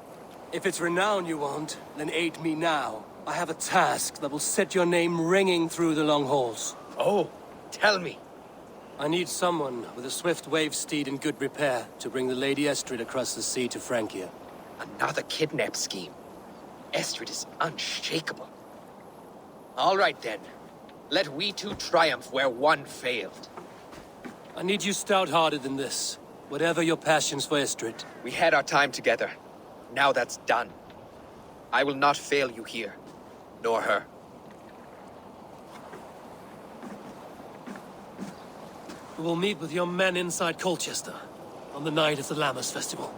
If it's renown you want, then aid me now. I have a task that will set your name ringing through the long halls. Oh, tell me. I need someone with a swift wave steed in good repair to bring the Lady Estrid across the sea to Francia. Another kidnap scheme. Estrid is unshakable. All right then. Let we two triumph where one failed. I need you stout-hearted in this. Whatever your passions for Estrid. We had our time together. Now that's done. I will not fail you here. Nor her. We will meet with your men inside Colchester on the night of the Lammas Festival.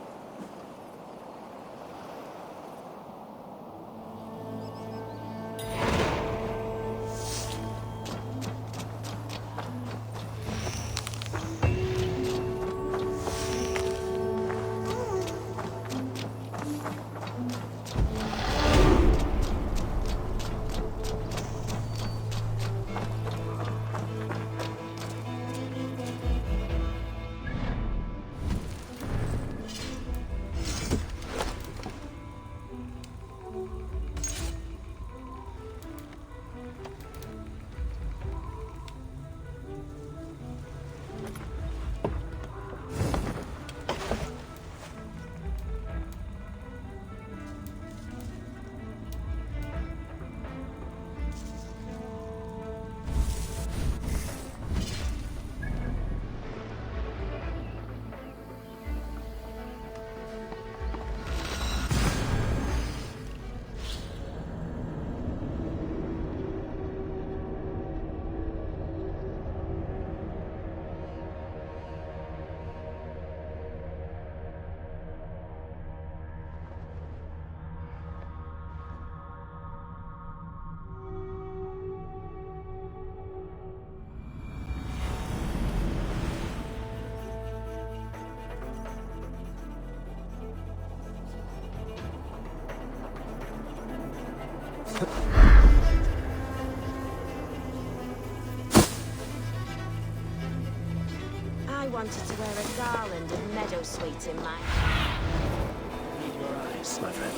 I wanted to wear a garland of meadowsweet in my... Read your eyes, my friend.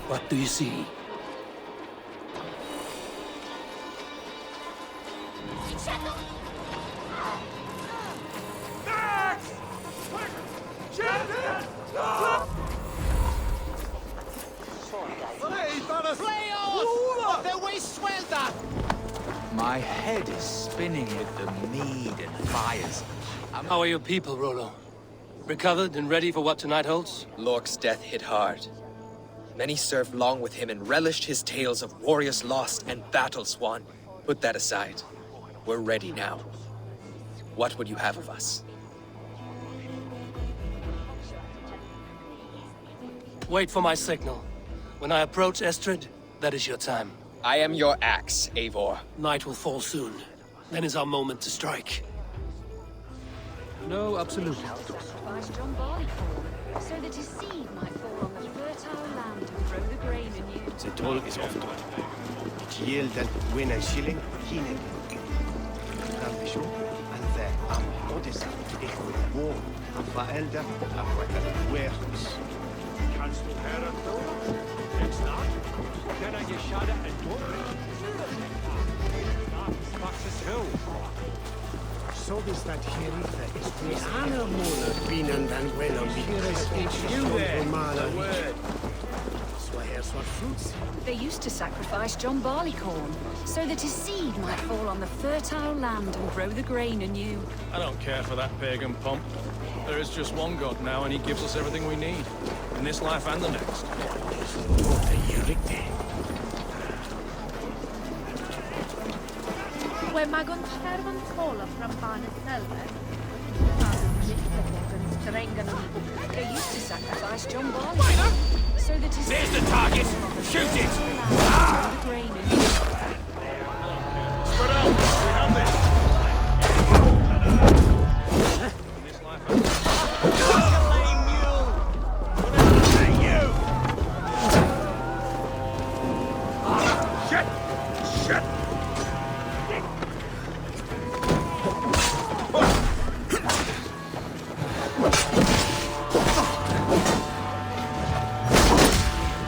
What do you see? My head is spinning with the mead and fires. How are your people, Rollo? Recovered and ready for what tonight holds? Lork's death hit hard. Many served long with him and relished his tales of warriors lost and battles won. Put that aside. We're ready now. What would you have of us? Wait for my signal. When I approach Estrid, that is your time. I am your axe, Eivor. Night will fall soon. Then is our moment to strike. No, absolutely. Sacrifice John Barleycorn, so that his seed might fall on the fertile land and grow the grain anew. The toll is often. It yielden win en shilling, hinen. Ambition, and there am Odyssey, ich will war, a verelder, a wetter, werks. Kannst du Herren tun? Denkst nach? Kann je schade en doorbreken? Praxis hill. So is that Herife is the animal binnen dan gwelom. Here is you there, a word. What fruits? They used to sacrifice John Barleycorn, so that his seed might fall on the fertile land and grow the grain anew. I don't care for that pagan pomp. There is just one God now, and he gives us everything we need. In this life and the next. When magon cherwan cola from Barnet Selber, They used to sacrifice John Barleycorn, so that his There's the target! Shoot it! Ah! The grain anew. Spread out! We have this!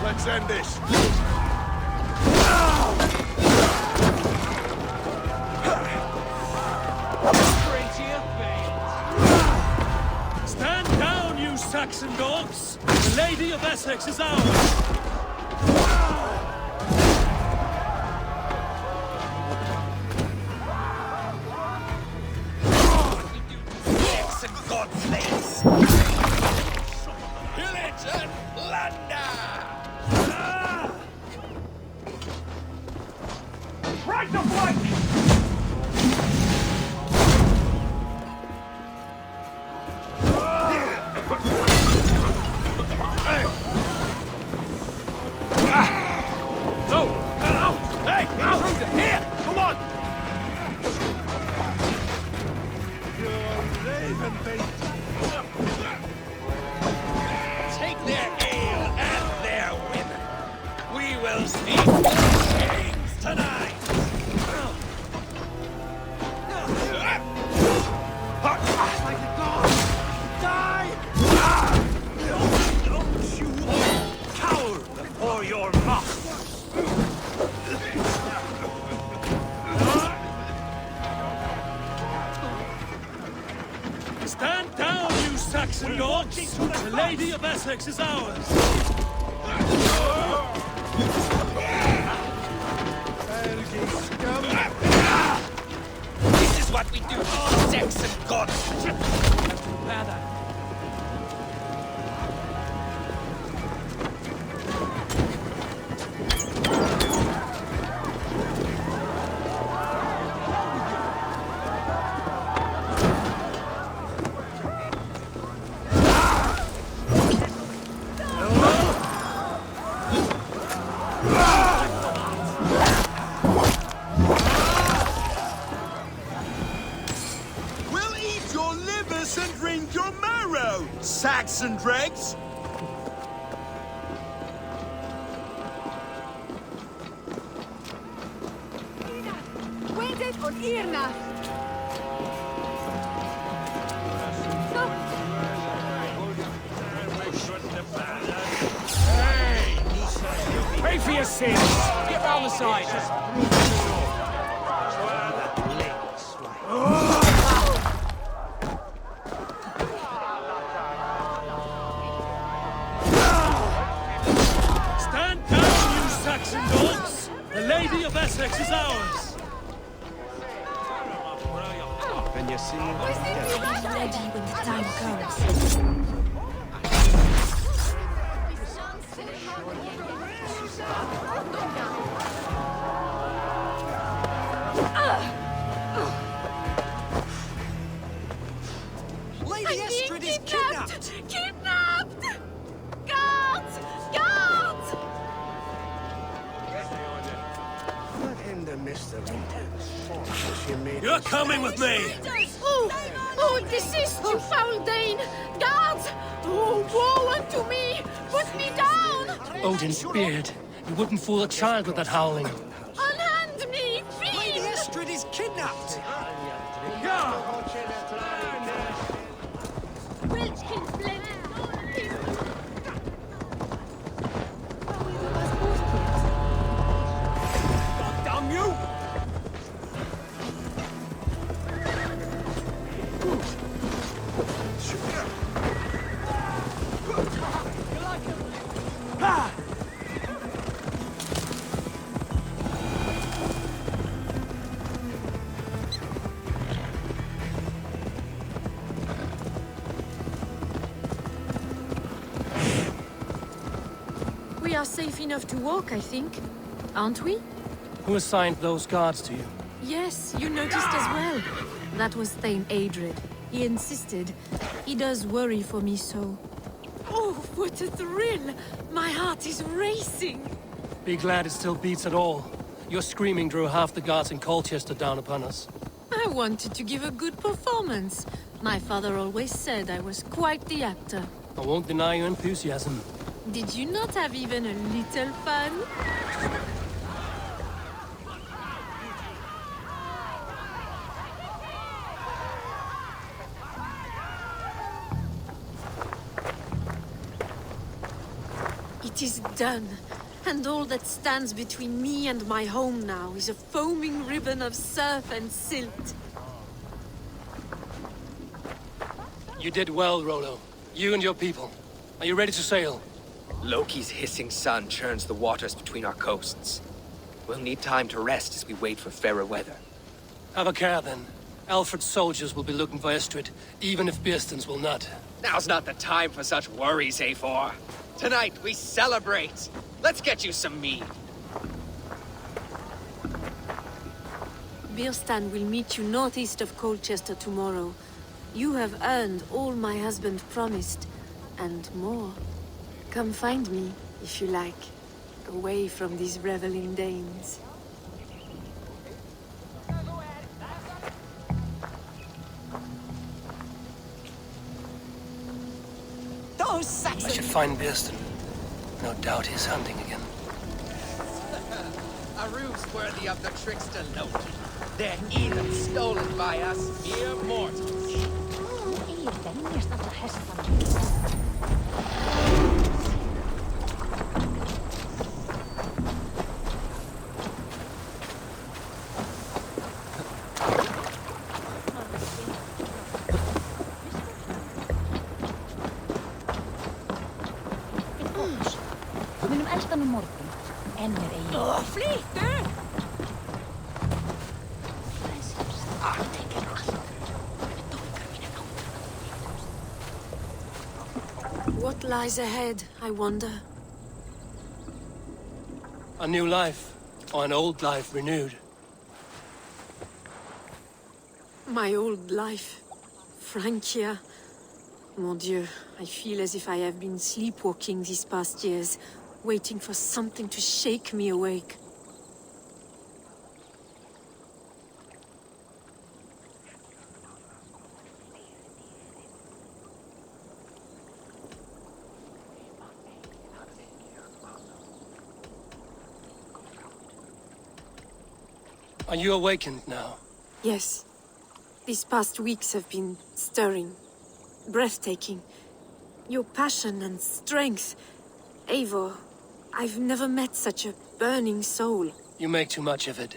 Let's end this! Stand down, you Saxon dogs! The Lady of Essex is ours! Right to flank! Take their ale and their women. We will see kings tonight. Like the gods! Die! Don't you all cower before your master! Stand down, you Saxon dogs! The Lady of Essex is ours! This is what we do to Saxon gods. We'll eat your livers and drink your marrow, Saxon dregs! Waited on Irna! Pay for your sins! Get round the side! Stand down, you Saxon dogs! The Lady of Essex is ours! Be ready when the time comes. Lady Estrid is kidnapped! Kidnapped! Guards! Guards! Not in the midst of it. You're coming with me! Oh, desist, you foul Dane! Guards! Oh, woe unto me! Put me down! Odin's beard. You wouldn't fool a child with that howling. Unhand me, fiend! Lady Estrid is kidnapped! Witchkin fled! God damn you! We are safe enough to walk, I think. Aren't we? Who assigned those guards to you? Yes, you noticed as well. That was Thane Adred. He insisted. He does worry for me so. Oh, what a thrill! My heart is racing! Be glad it still beats at all. Your screaming drew half the guards in Colchester down upon us. I wanted to give a good performance. My father always said I was quite the actor. I won't deny your enthusiasm. Did you not have even a little fun? It is done. And all that stands between me and my home now is a foaming ribbon of surf and silt. You did well, Rollo. You and your people. Are you ready to sail? Loki's hissing sun churns the waters between our coasts. We'll need time to rest as we wait for fairer weather. Have a care, then. Alfred's soldiers will be looking for Estrid, even if Bearstons will not. Now's not the time for such worries, Eivor. Tonight, we celebrate. Let's get you some mead. Bearstan will meet you northeast of Colchester tomorrow. You have earned all my husband promised, and more. Come find me, if you like, away from these reveling Danes. Those Saxons! I should find Bearstan. No doubt he's hunting again. A ruse worthy of the trickster Loki. They're even stolen by us mere mortals. What lies ahead, I wonder? A new life, or an old life renewed. My old life. Francia. Mon Dieu, I feel as if I have been sleepwalking these past years, waiting for something to shake me awake. Are you awakened now? Yes. These past weeks have been stirring. Breathtaking. Your passion and strength. Eivor, I've never met such a burning soul. You make too much of it.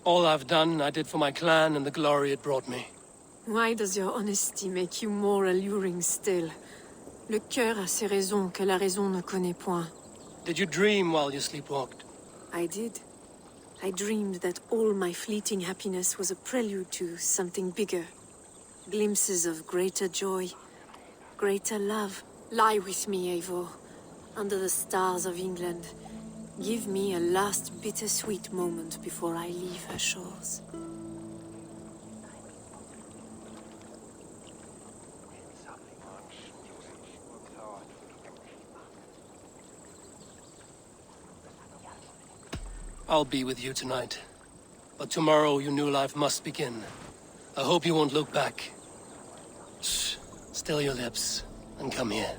All I've done, I did for my clan and the glory it brought me. Why does your honesty make you more alluring still? Le cœur a ses raisons que la raison ne connaît point. Did you dream while you sleepwalked? I did. I dreamed that all my fleeting happiness was a prelude to something bigger. Glimpses of greater joy, greater love. Lie with me, Eivor, under the stars of England. Give me a last bittersweet moment before I leave her shores. I'll be with you tonight. But tomorrow your new life must begin. I hope you won't look back. Shh. Still your lips, and come here.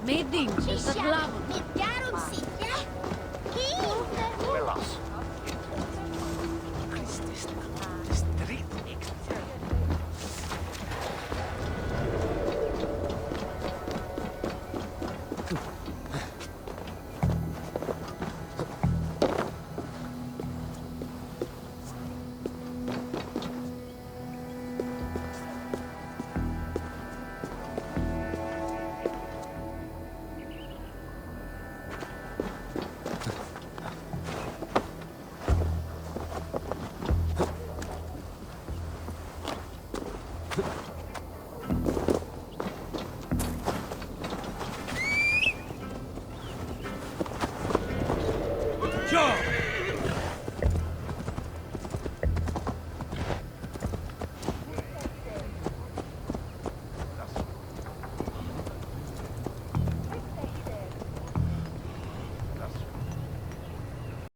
Meding, Mitt garum sitt